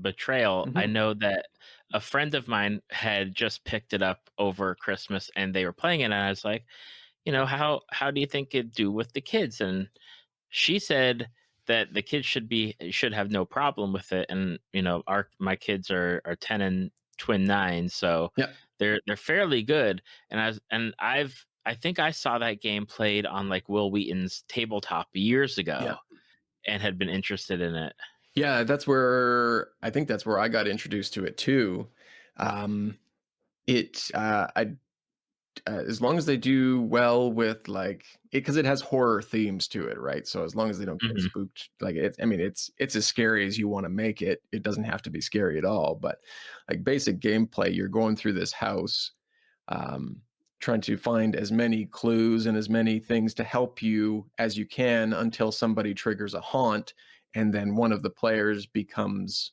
Betrayal, I know that a friend of mine had just picked it up over Christmas and they were playing it, and I was like, you know, how do you think it'd do with the kids? And she said that the kids should have no problem with it. And you know, my kids are 10 and twin 9, so yeah, they're fairly good. And I think I saw that game played on like Will Wheaton's tabletop years ago, and had been interested in it. Yeah, that's where I got introduced to it too. As long as they do well with like it, because it has horror themes to it, right? So as long as they don't get spooked, like it's as scary as you want to make it. It doesn't have to be scary at all, but like basic gameplay, you're going through this house, trying to find as many clues and as many things to help you as you can until somebody triggers a haunt, and then one of the players becomes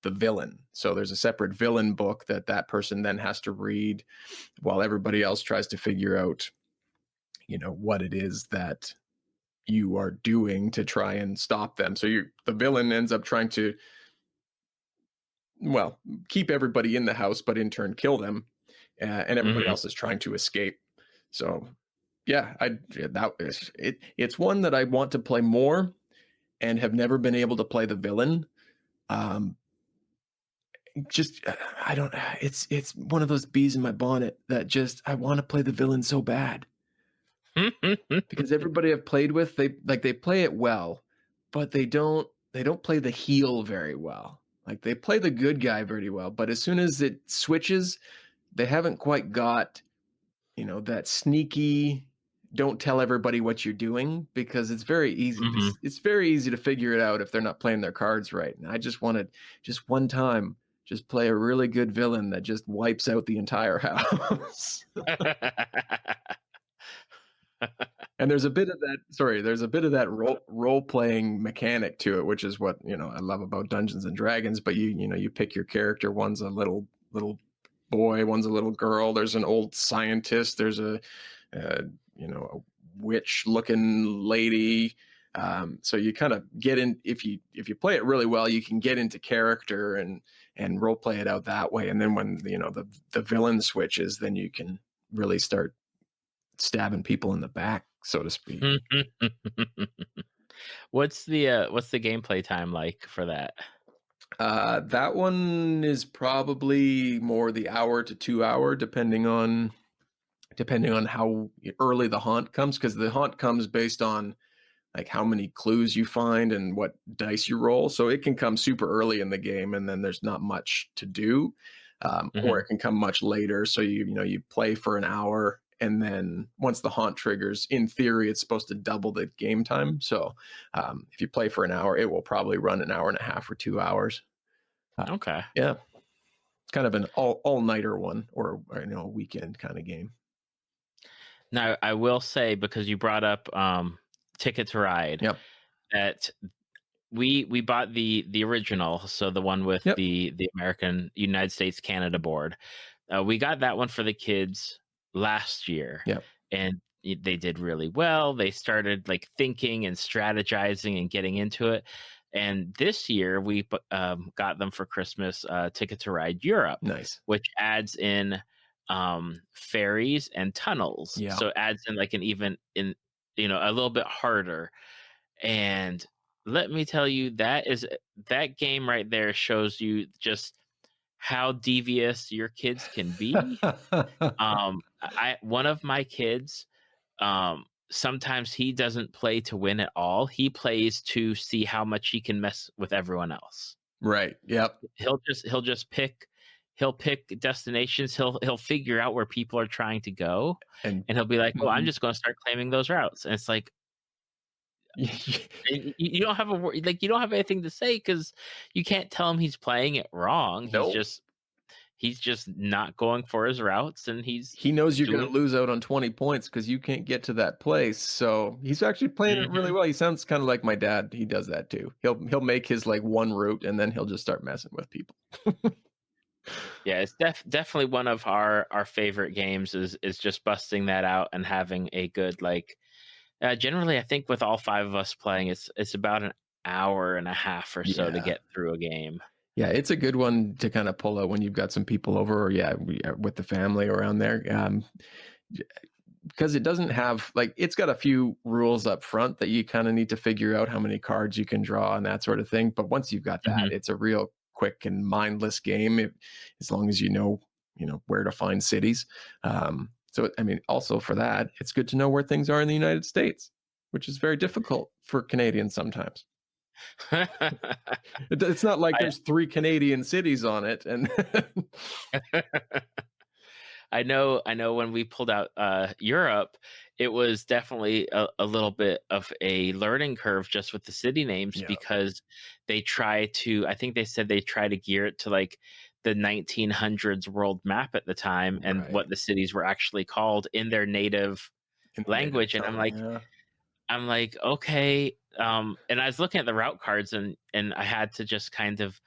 the villain. So there's a separate villain book that person then has to read while everybody else tries to figure out, you know, what it is that you are doing to try and stop them. So the villain ends up trying to, well, keep everybody in the house, but in turn kill them. And everybody else is trying to escape. So yeah, it's one that I want to play more and have never been able to play the villain. It's one of those bees in my bonnet that just, I want to play the villain so bad. Because everybody I've played with, they play it well, but they don't play the heel very well. Like they play the good guy very well, but as soon as it switches, they haven't quite got, you know, that sneaky, don't tell everybody what you're doing, because it's very easy. It's very easy to figure it out if they're not playing their cards right. And I just wanted just one time, just play a really good villain that just wipes out the entire house. And there's a bit of that role playing mechanic to it, which is what, you know, I love about Dungeons and Dragons. But you pick your character. One's a little boy, one's a little girl. There's an old scientist. There's a witch looking lady. So you kind of get in, if you play it really well, you can get into character and role play it out that way. And then when the villain switches, then you can really start stabbing people in the back, so to speak. What's the gameplay time like for that? That one is probably more the hour to 2 hour, depending on how early the haunt comes, because the haunt comes based on like how many clues you find and what dice you roll. So it can come super early in the game, and then there's not much to do, or it can come much later. So you play for an hour, and then once the haunt triggers, in theory, it's supposed to double the game time. So if you play for an hour, it will probably run an hour and a half or 2 hours. Okay. Yeah, it's kind of an all-nighter one, or a weekend kind of game. Now, I will say, because you brought up Ticket to Ride, Yep. that we bought the original, so the one with Yep. the American United States Canada board. We got that one for the kids last year. Yep. And they did really well. They started like thinking and strategizing and getting into it. And this year we got them for Christmas, Ticket to Ride Europe. Nice. Which adds in ferries and tunnels. Yeah. So it adds in like an even in a little bit harder. And let me tell you, that game right there shows you just how devious your kids can be. One of my kids, sometimes he doesn't play to win at all. He plays to see how much he can mess with everyone else. Right. Yep. He'll just pick destinations. He'll figure out where people are trying to go, and he'll be like, "Well, I'm just going to start claiming those routes." And it's like, you don't have you don't have anything to say, because you can't tell him he's playing it wrong. Nope. He's just not going for his routes, and he knows you're going to lose out on 20 points because you can't get to that place. So he's actually playing it really well. He sounds kind of like my dad. He does that too. He'll make his like one route, and then he'll just start messing with people. Yeah, it's definitely one of our favorite games is just busting that out and having a good like. Generally, I think with all 5 of us playing, it's about an hour and a half or so to get through a game. Yeah, it's a good one to kind of pull out when you've got some people over, or with the family around there, because it doesn't have it's got a few rules up front that you kind of need to figure out how many cards you can draw and that sort of thing. But once you've got that, it's a real quick and mindless game, as long as you know where to find cities. So, I mean, also for that, it's good to know where things are in the United States, which is very difficult for Canadians sometimes. It's not like there's 3 Canadian cities on it. And I know when we pulled out Europe, it was definitely a little bit of a learning curve just with the city names, because I think they said they try to gear it to like the 1900s world map at the time, and what the cities were actually called in their native language. And I'm like, okay. And I was looking at the route cards, and I had to just kind of,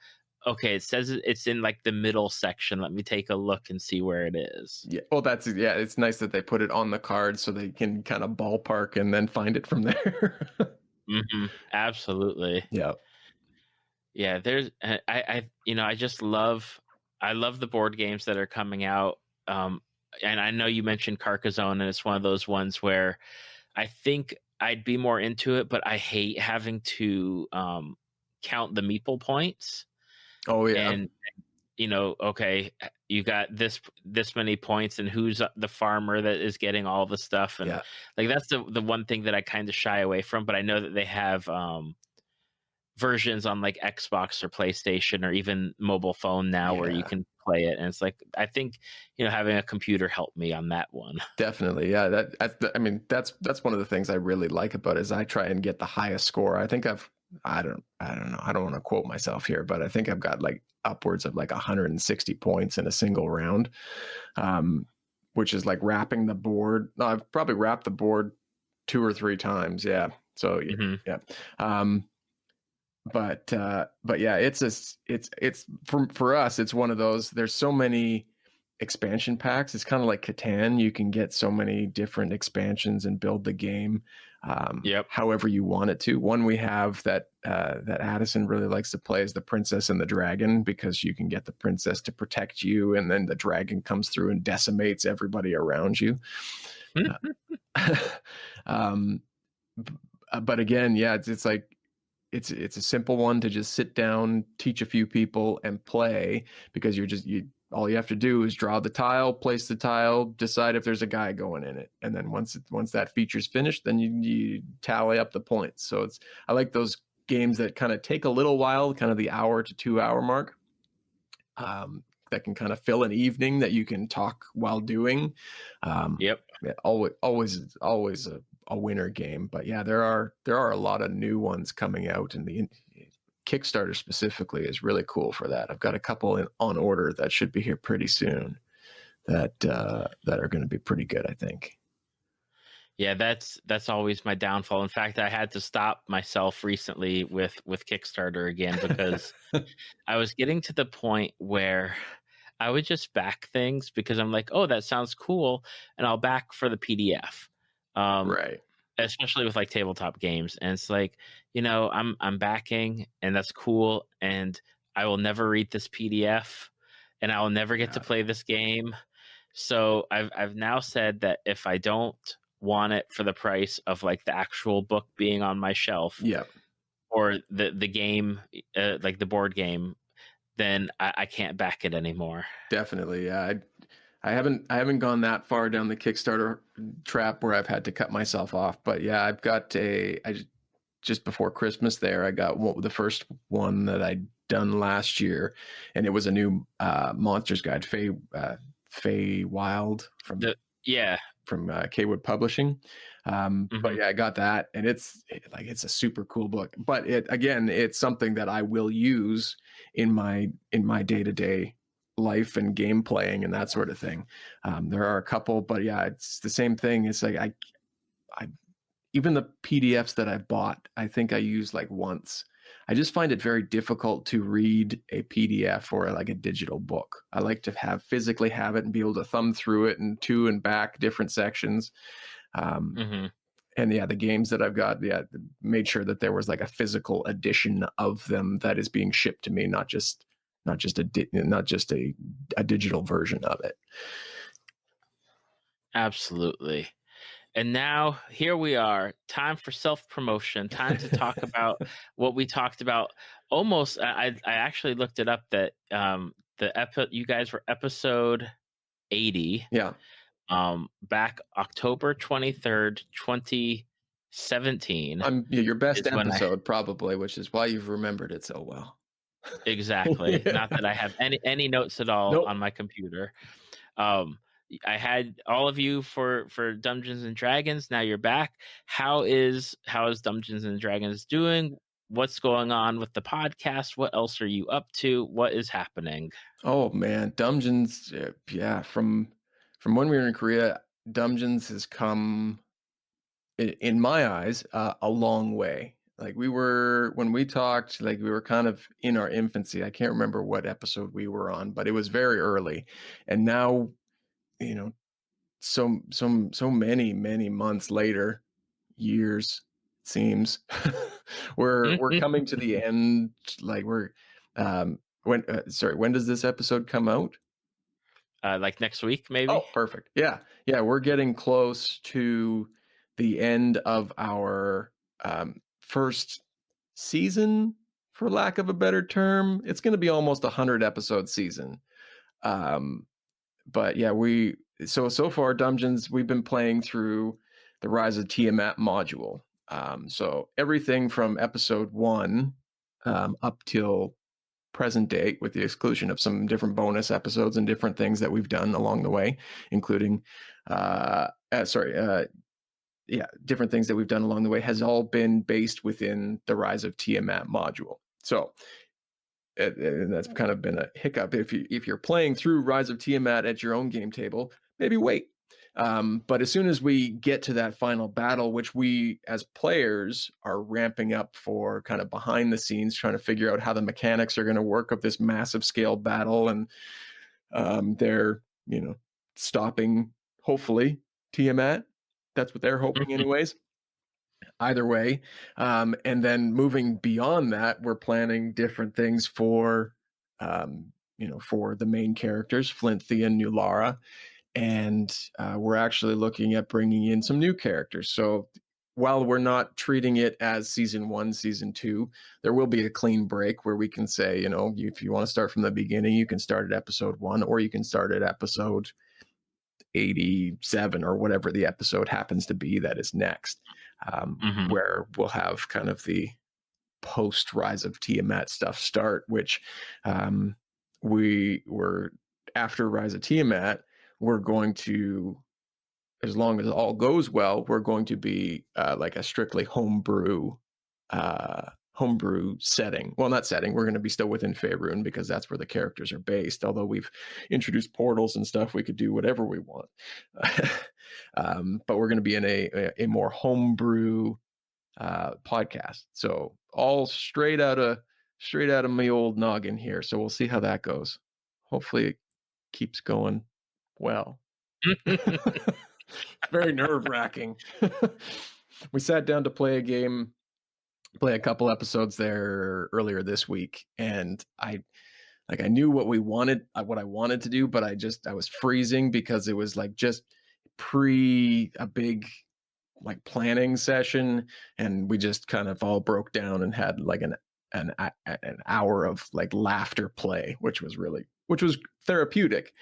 okay, it says it's in like the middle section. Let me take a look and see where it is. Yeah. Well, it's nice that they put it on the card so they can kind of ballpark and then find it from there. Absolutely. Yeah. Yeah. There's, I love the board games that are coming out. And I know you mentioned Carcassonne, and it's one of those ones where I think I'd be more into it, but I hate having to count the meeple points. Oh yeah. And okay, you got this many points, and who's the farmer that is getting all the stuff, and like that's the one thing that I kind of shy away from. But I know that they have versions on like Xbox or PlayStation or even mobile phone now where you can play it, and it's like, I think having a computer helped me on that one. Definitely. Yeah, that's one of the things I really like about it, is I try and get the highest score. I think I don't know, I don't want to quote myself here, but I think I've got like upwards of like 160 points in a single round, which is like wrapping the board. No, I've probably wrapped the board 2 or 3 times. Yeah. So yeah. But yeah, it's for us, it's one of those, there's so many expansion packs. It's kind of like Catan. You can get so many different expansions and build the game Yep. however you want it to. One we have that that Addison really likes to play is the Princess and the Dragon, because you can get the princess to protect you, and then the dragon comes through and decimates everybody around you. um, but again, yeah, it's like it's a simple one to just sit down, teach a few people, and play, because all you have to do is draw the tile, place the tile, decide if there's a guy going in it, and then once that feature's finished, then you tally up the points. So I like those games that kind of take a little while, kind of the hour to 2 hour mark, that can kind of fill an evening that you can talk while doing. Yep. Yeah, always a winner game. But yeah, there are a lot of new ones coming out, and the Kickstarter specifically is really cool for that. I've got a couple on order that should be here pretty soon that are going to be pretty good, I think. Yeah, that's always my downfall. In fact, I had to stop myself recently with Kickstarter again, because I was getting to the point where I would just back things because I'm like, oh, that sounds cool, and I'll back for the PDF. Right. Especially with like tabletop games, and it's like, I'm backing, and that's cool, and I will never read this PDF, and I will never get to play this game. So I've now said that if I don't want it for the price of like the actual book being on my shelf, Yeah, or the game, like the board game, then I can't back it anymore. definitely. Yeah, I haven't gone that far down the Kickstarter trap where I've had to cut myself off. But yeah, I've got just before Christmas there, I got the first one that I'd done last year, and it was a new Monsters Guide, Fey Wild from Kwood Publishing. But yeah, I got that, and it's a super cool book. But it's something that I will use in my day-to-day life and game playing and that sort of thing. There are a couple, but yeah, it's the same thing. It's like I even the PDFs that I've bought, I think I used like once. I just find it very difficult to read a PDF or like a digital book. I like to physically have it and be able to thumb through it and to and back different sections. And yeah, the games that I've got, made sure that there was like a physical edition of them that is being shipped to me, not just a digital version of it. Absolutely. And now here we are, time for self-promotion, time to talk about what we talked about. Almost, I actually looked it up that you guys were episode 80. Yeah. Back October 23rd, 2017. Your best episode, probably, which is why you've remembered it so well. Exactly. Yeah. Not that I have any notes at all on my computer. I had all of you for Dumbgeons and Dragons. Now you're back. How is Dumbgeons and Dragons doing? What's going on with the podcast? What else are you up to? What is happening? Oh man, Dumbgeons. Yeah, from when we were in Korea, Dumbgeons has come, in my eyes, a long way. Like when we talked, like we were kind of in our infancy. I can't remember what episode we were on, but it was very early. And now, so many months later, years, it seems, we're coming to the end. Like when does this episode come out? Like next week, maybe. Oh, perfect. Yeah. We're getting close to the end of our first season, for lack of a better term. It's going to be almost 100 episode season. But yeah, so far Dumbgeons, we've been playing through the Rise of Tiamat module. So everything from episode 1 up till present date, with the exclusion of some different bonus episodes and different things that we've done along the way, including different things that we've done along the way, has all been based within the Rise of Tiamat module. So and that's kind of been a hiccup. If you're playing through Rise of Tiamat at your own game table, maybe wait. But as soon as we get to that final battle, which we as players are ramping up for, kind of behind the scenes, trying to figure out how the mechanics are going to work of this massive scale battle, and they're stopping, hopefully, Tiamat. That's what they're hoping anyways. Either way. And then moving beyond that, we're planning different things for, for the main characters, Flint, Thea, and Nulara. And we're actually looking at bringing in some new characters. So while we're not treating it as season 1, season 2, there will be a clean break where we can say, if you want to start from the beginning, you can start at episode 1, or you can start at episode 87 or whatever the episode happens to be that is next, where we'll have kind of the post Rise of Tiamat stuff start, which we were after Rise of Tiamat. We're going to, as long as all goes well, we're going to be like a strictly homebrew setting. Well, not setting. We're going to be still within Faerun because that's where the characters are based. Although we've introduced portals and stuff, we could do whatever we want. But we're going to be in a more homebrew podcast. So all straight out of my old noggin here. So we'll see how that goes. Hopefully it keeps going well. Very nerve-wracking. We sat down to play a couple episodes there earlier this week, and I knew what I wanted to do, but I was freezing because it was like just pre a big like planning session, and we just kind of all broke down and had like an hour of like laughter play, which was therapeutic.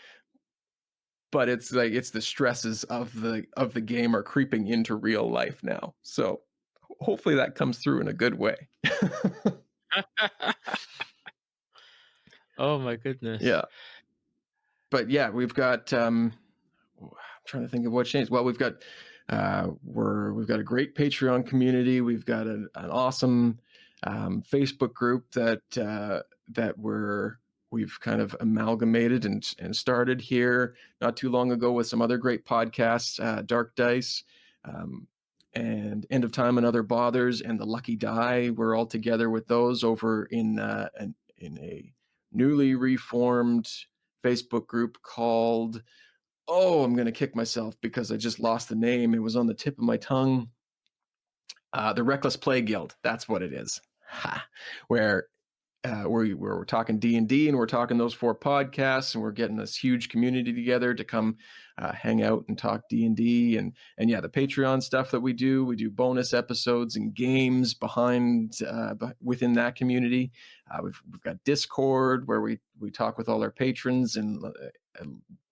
But it's like it's the stresses of the game are creeping into real life now. So hopefully that comes through in a good way. Oh my goodness. Yeah. But yeah, we've got I'm trying to think of what changed. Well, we've got we've got a great Patreon community. We've got an awesome Facebook group that we've kind of amalgamated and started here not too long ago with some other great podcasts, Dark Dice, and End of Time and Other Bothers, and The Lucky Die. We're all together with those over in a newly reformed Facebook group called, I'm going to kick myself because I just lost the name. It was on the tip of my tongue. The Reckless Play Guild. That's what it is. Where we're talking D&D, and we're talking those 4 podcasts, and we're getting this huge community together to come hang out and talk D&D, and yeah, the Patreon stuff that we do bonus episodes and games within that community. We've got Discord where we talk with all our patrons, and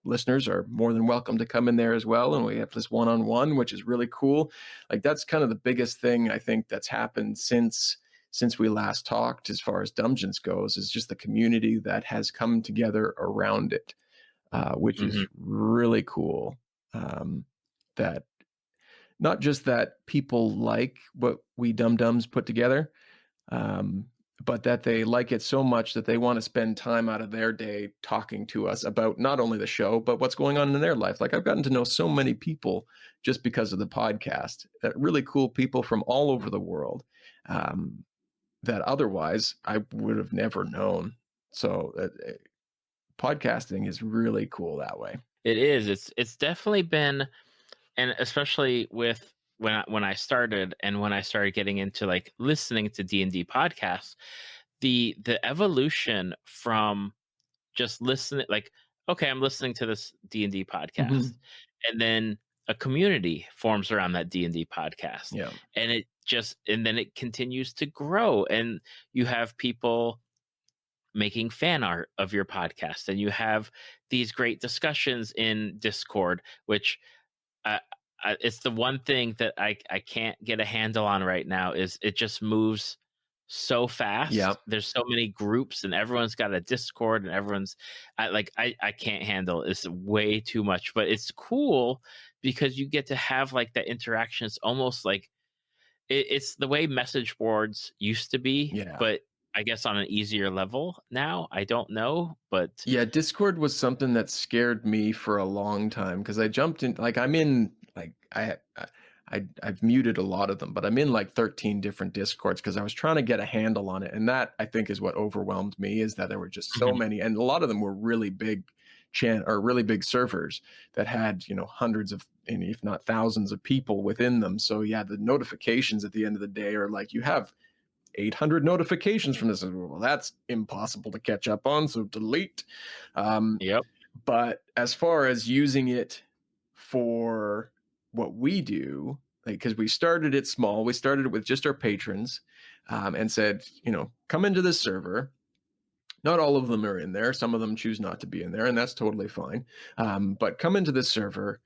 listeners are more than welcome to come in there as well. And we have this one-on-one, which is really cool. Like that's kind of the biggest thing I think that's happened since we last talked as far as Dumbgeons goes, is just the community that has come together around it, which is really cool. That not just that people like what we Dum-Dums put together, but that they like it so much that they want to spend time out of their day talking to us about not only the show, but what's going on in their life. Like I've gotten to know so many people just because of the podcast, really cool people from all over the world, that otherwise I would have never known. So podcasting is really cool that way. It is. It's definitely been, and especially with when I started and when I started getting into like listening to D&D podcasts, the evolution from just listening, like, okay, I'm listening to this D&D podcast, and then a community forms around that D&D podcast. Yeah. And then it continues to grow, and you have people making fan art of your podcast, and you have these great discussions in Discord, which it's the one thing that I can't get a handle on right now. Is it just moves so fast. Yeah. There's so many groups, and everyone's got a Discord, and everyone's I can't handle it. It's way too much, but it's cool because you get to have like that interaction. It's almost like it's the way message boards used to be, Yeah. but I guess on an easier level now. I don't know, but yeah, Discord was something that scared me for a long time because I jumped in, like I'm in, like I've muted a lot of them, but I'm in like 13 different Discords because I was trying to get a handle on it. And that I think is what overwhelmed me, is that there were just so many, and a lot of them were really big or really big servers that had, hundreds of, and if not thousands of people within them. So yeah, the notifications at the end of the day are like, you have 800 notifications from this. Well, that's impossible to catch up on, so delete. Yep. But as far as using it for what we do, like, because we started it small, we started it with just our patrons, and said, come into this server. Not all of them are in there. Some of them choose not to be in there, and that's totally fine. But come into this server,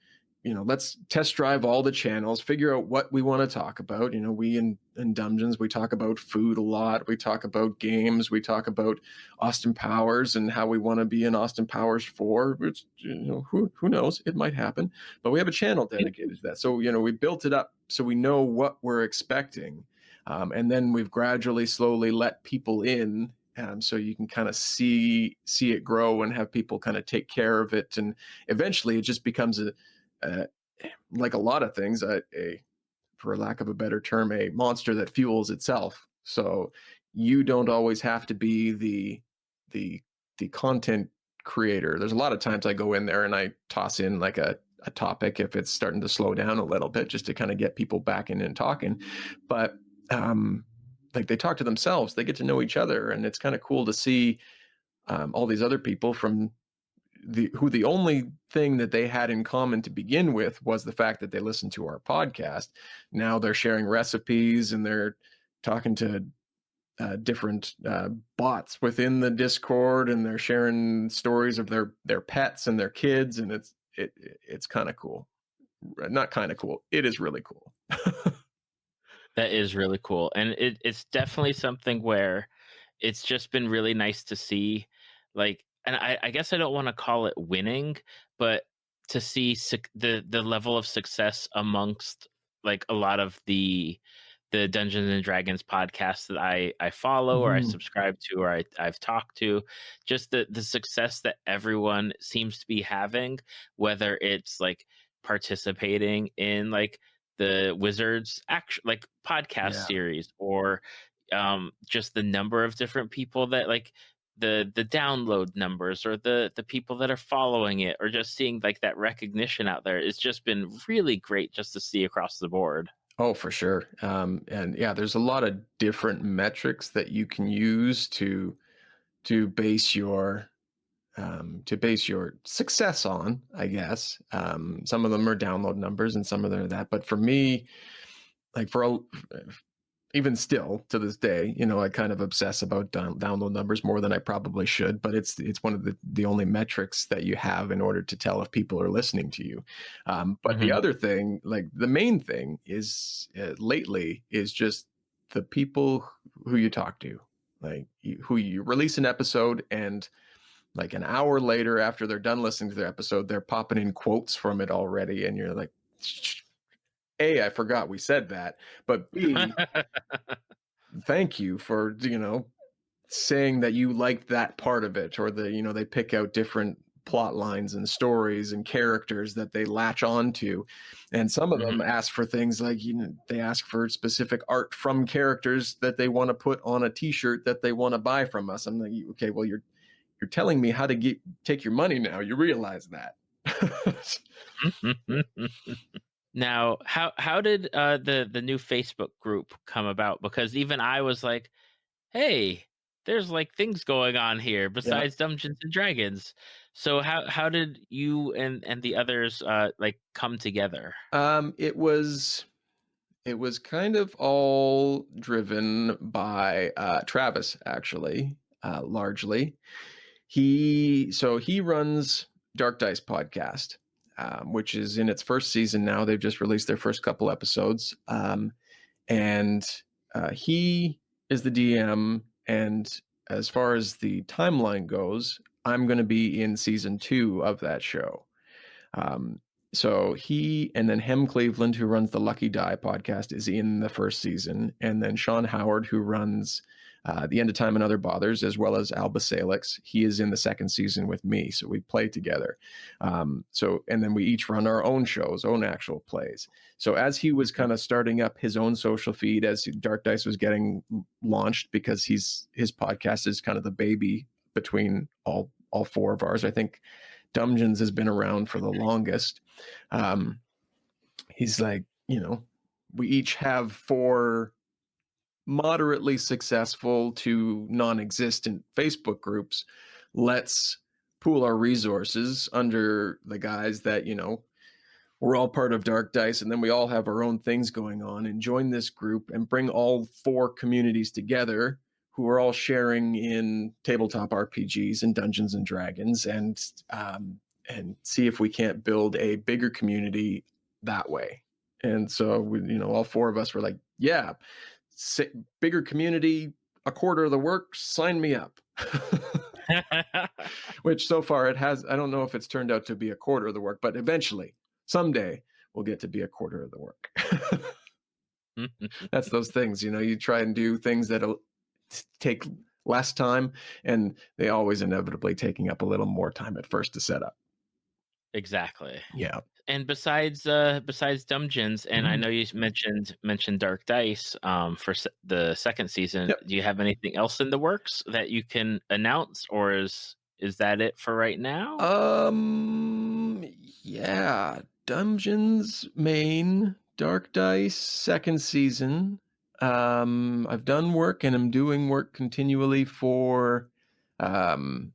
let's test drive all the channels, figure out what we want to talk about. We in Dungeons, we talk about food a lot. We talk about games. We talk about Austin Powers and how we want to be in Austin Powers 4, which, who knows? It might happen. But we have a channel dedicated to that. So, we built it up so we know what we're expecting. And then we've gradually, slowly let people in. So you can kind of see it grow and have people kind of take care of it. And eventually it just becomes like a lot of things, for lack of a better term, a monster that fuels itself. So you don't always have to be the content creator. There's a lot of times I go in there and I toss in like a topic if it's starting to slow down a little bit, just to kind of get people back in and talking. But like, they talk to themselves, they get to know each other, and it's kind of cool to see all these other people from who the only thing that they had in common to begin with was the fact that they listened to our podcast. Now they're sharing recipes and they're talking to different bots within the Discord, and they're sharing stories of their pets and their kids, and it's kind of cool. Not kind of cool. It is really cool. That is really cool. And it's definitely something where it's just been really nice to see, like, and I guess I don't want to call it winning, but to see the level of success amongst like a lot of the Dungeons and Dragons podcasts that I follow or I subscribe to or I've talked to, just the success that everyone seems to be having, whether it's like participating in like the Wizards podcast series, or just the number of different people that like the download numbers, or the people that are following it, or just seeing like that recognition out there. It's just been really great just to see across the board. Oh, for sure. And yeah, there's a lot of different metrics that you can use to base your success on, I guess. Some of them are download numbers and some of them are that. But for me, like even still to this day, I kind of obsess about download numbers more than I probably should, but it's one of the only metrics that you have in order to tell if people are listening to you. But the other thing, like the main thing is lately is just the people who you talk to, like who you release an episode, and like an hour later after they're done listening to their episode, they're popping in quotes from it already. And you're like, A, I forgot we said that, but B, thank you for, saying that you liked that part of it, or they pick out different plot lines and stories and characters that they latch on to. And some of them ask for things like, they ask for specific art from characters that they want to put on a t-shirt that they want to buy from us. I'm like, okay, well, you're telling me how to take your money now. You realize that. Now, how did the new Facebook group come about? Because even I was like, hey, there's like things going on here besides Dungeons and Dragons. So how did you and the others like come together? It was kind of all driven by Travis, actually, largely. He runs Dark Dice podcast, which is in its first season now. They've just released their first couple episodes. And he is the DM. And as far as the timeline goes, I'm going to be in season 2 of that show. So he, and then Hem Cleveland, who runs the Lucky Die podcast, is in the first season. And then Sean Howard, who runs The End of Time and Other Bothers, as well as Alba Salix, he is in the second season with me. So we play together. And then we each run our own shows, own actual plays. So as he was kind of starting up his own social feed, as Dark Dice was getting launched, because his podcast is kind of the baby between all 4 of ours. I think Dumbgeons has been around for the longest. He's like, we each have 4 moderately successful to non-existent Facebook groups. Let's pool our resources under the guise that, we're all part of Dark Dice, and then we all have our own things going on, and join this group and bring all 4 communities together who are all sharing in tabletop RPGs and Dungeons and Dragons, and see if we can't build a bigger community that way. And so we, all 4 of us were like, yeah, bigger community, a quarter of the work, sign me up. Which so far it has, I don't know if it's turned out to be a quarter of the work, but eventually, someday, we'll get to be a quarter of the work. That's those things, you try and do things that'll take less time, and they always inevitably taking up a little more time at first to set up. Exactly. Yeah. And besides Dumbgeons, and I know you mentioned Dark Dice for the second season. Yep. Do you have anything else in the works that you can announce, or is that it for right now? Yeah, Dumbgeons main, Dark Dice second season. I've done work and I'm doing work continually for one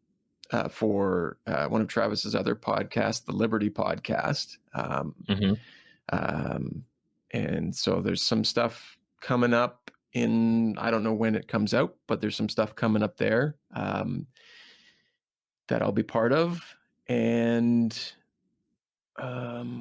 of Travis's other podcasts, the Liberty Podcast. And so there's some stuff coming up in, I don't know when it comes out, but there's some stuff coming up there that I'll be part of. And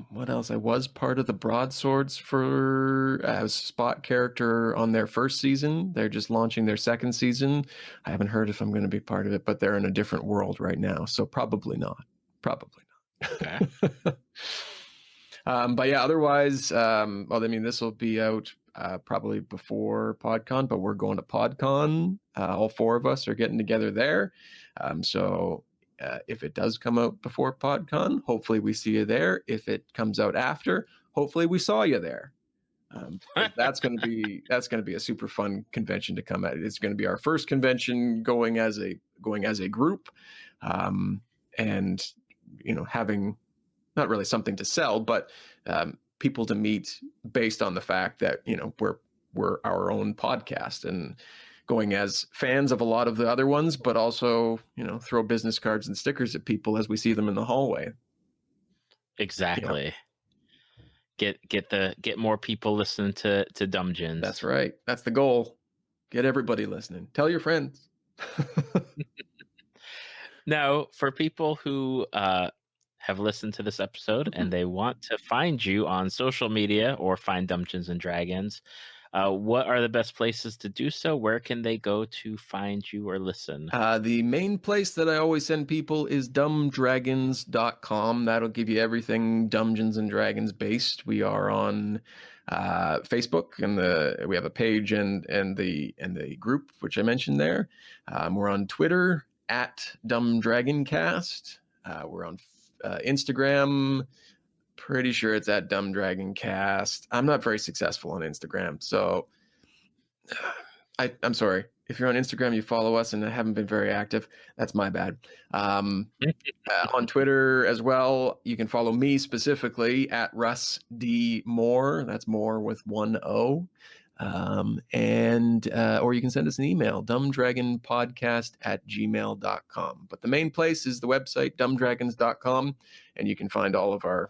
what else? I was part of the Broadswords for as spot character on their first season. They're just launching their second season. I haven't heard if I'm going to be part of it, but they're in a different world right now, so probably not. Okay. But yeah, otherwise, this will be out probably before PodCon, but we're going to PodCon. All 4 of us are getting together there. So if it does come out before PodCon, hopefully we see you there. If it comes out after, hopefully we saw you there. That's going to be a super fun convention to come at. It's going to be our first convention going as a group, and having not really something to sell, but people to meet based on the fact that we're our own podcast and going as fans of a lot of the other ones, but also, throw business cards and stickers at people as we see them in the hallway. Exactly. Get more people listening to Dumbgeons. That's right. That's the goal. Get everybody listening. Tell your friends. Now, for people who have listened to this episode and they want to find you on social media or find Dumbgeons and Dragons, what are the best places to do so? Where can they go to find you or listen? The main place that I always send people is dumbdragons.com. That'll give you everything Dumbgeons and Dragons based. We are on Facebook, and we have a page and the group, which I mentioned there. We're on Twitter at dumbdragoncast. We're on Instagram. Pretty sure it's at dumbdragoncast. I'm not very successful on Instagram, so I'm sorry. If you're on Instagram, you follow us and I haven't been very active. That's my bad. On Twitter as well, you can follow me specifically at Russ D Moore. That's Moore with 1 O. Or you can send us an email, dumbdragonpodcast@gmail.com. But the main place is the website, dumbdragons.com, and you can find all of our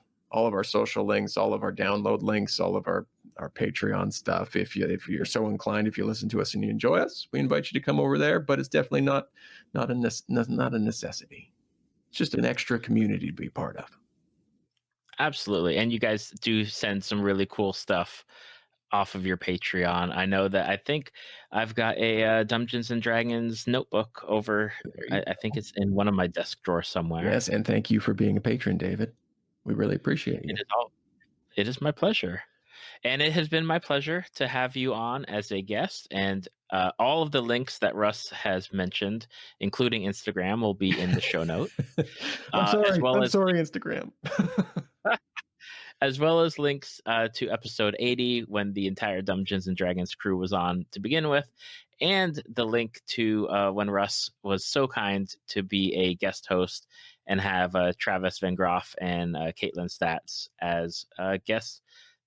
social links, all of our download links, all of our Patreon stuff. If you're so inclined, if you listen to us and you enjoy us, we invite you to come over there. But it's definitely not a necessity. It's just an extra community to be part of. Absolutely, and you guys do send some really cool stuff off of your Patreon. I know that I think I've got a Dumbgeons and Dragons notebook over. I think it's in one of my desk drawers somewhere. Yes, and thank you for being a patron, David. We really appreciate you. It is my pleasure. And it has been my pleasure to have you on as a guest. And all of the links that Russ has mentioned, including Instagram, will be in the show notes. I'm sorry, Instagram. As well as links to episode 80 when the entire Dumbgeons and Dragons crew was on to begin with, and the link to when Russ was so kind to be a guest host and have Travis Vengroff and Kaitlin Statz as guests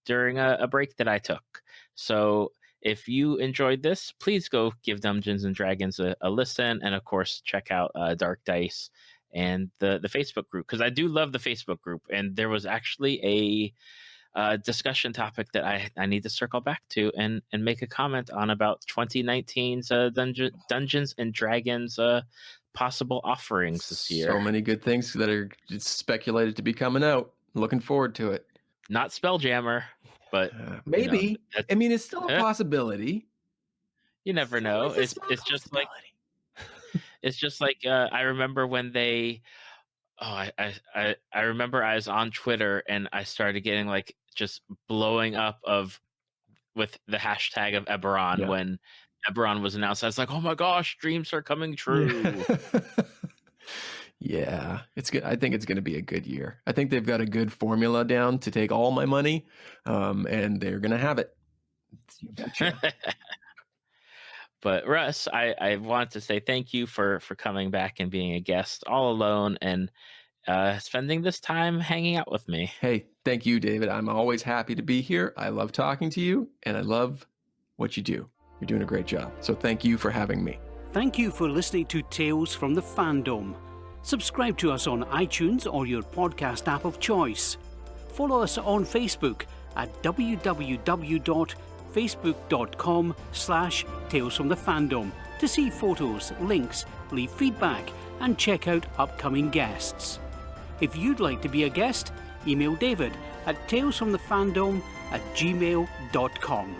during a break that I took. So if you enjoyed this, please go give Dumbgeons and Dragons a listen, and of course check out Dark Dice and the Facebook group, because I do love the Facebook group. And there was actually a discussion topic that I need to circle back to and make a comment on about 2019's Dungeons and Dragons possible offerings this year. So many good things that are speculated to be coming out. Looking forward to it. Not Spelljammer, but maybe. I mean, it's still a possibility. You never know. It's just like it's just like I remember when they. Oh, I remember I was on Twitter and I started getting like just blowing up with the hashtag of Eberron when Eberron was announced. I was like, oh my gosh, dreams are coming true. Yeah, it's good. I think it's going to be a good year. I think they've got a good formula down to take all my money, and they're going to have it. But Russ, I want to say thank you for coming back and being a guest all alone and spending this time hanging out with me. Hey, thank you, David. I'm always happy to be here. I love talking to you, and I love what you do. You're doing a great job. So thank you for having me. Thank you for listening to Tales from the Fandom. Subscribe to us on iTunes or your podcast app of choice. Follow us on Facebook at www.facebook.com/Tales from the Fandom to see photos, links, leave feedback, and check out upcoming guests. If you'd like to be a guest, email David at talesfromthefandom@gmail.com.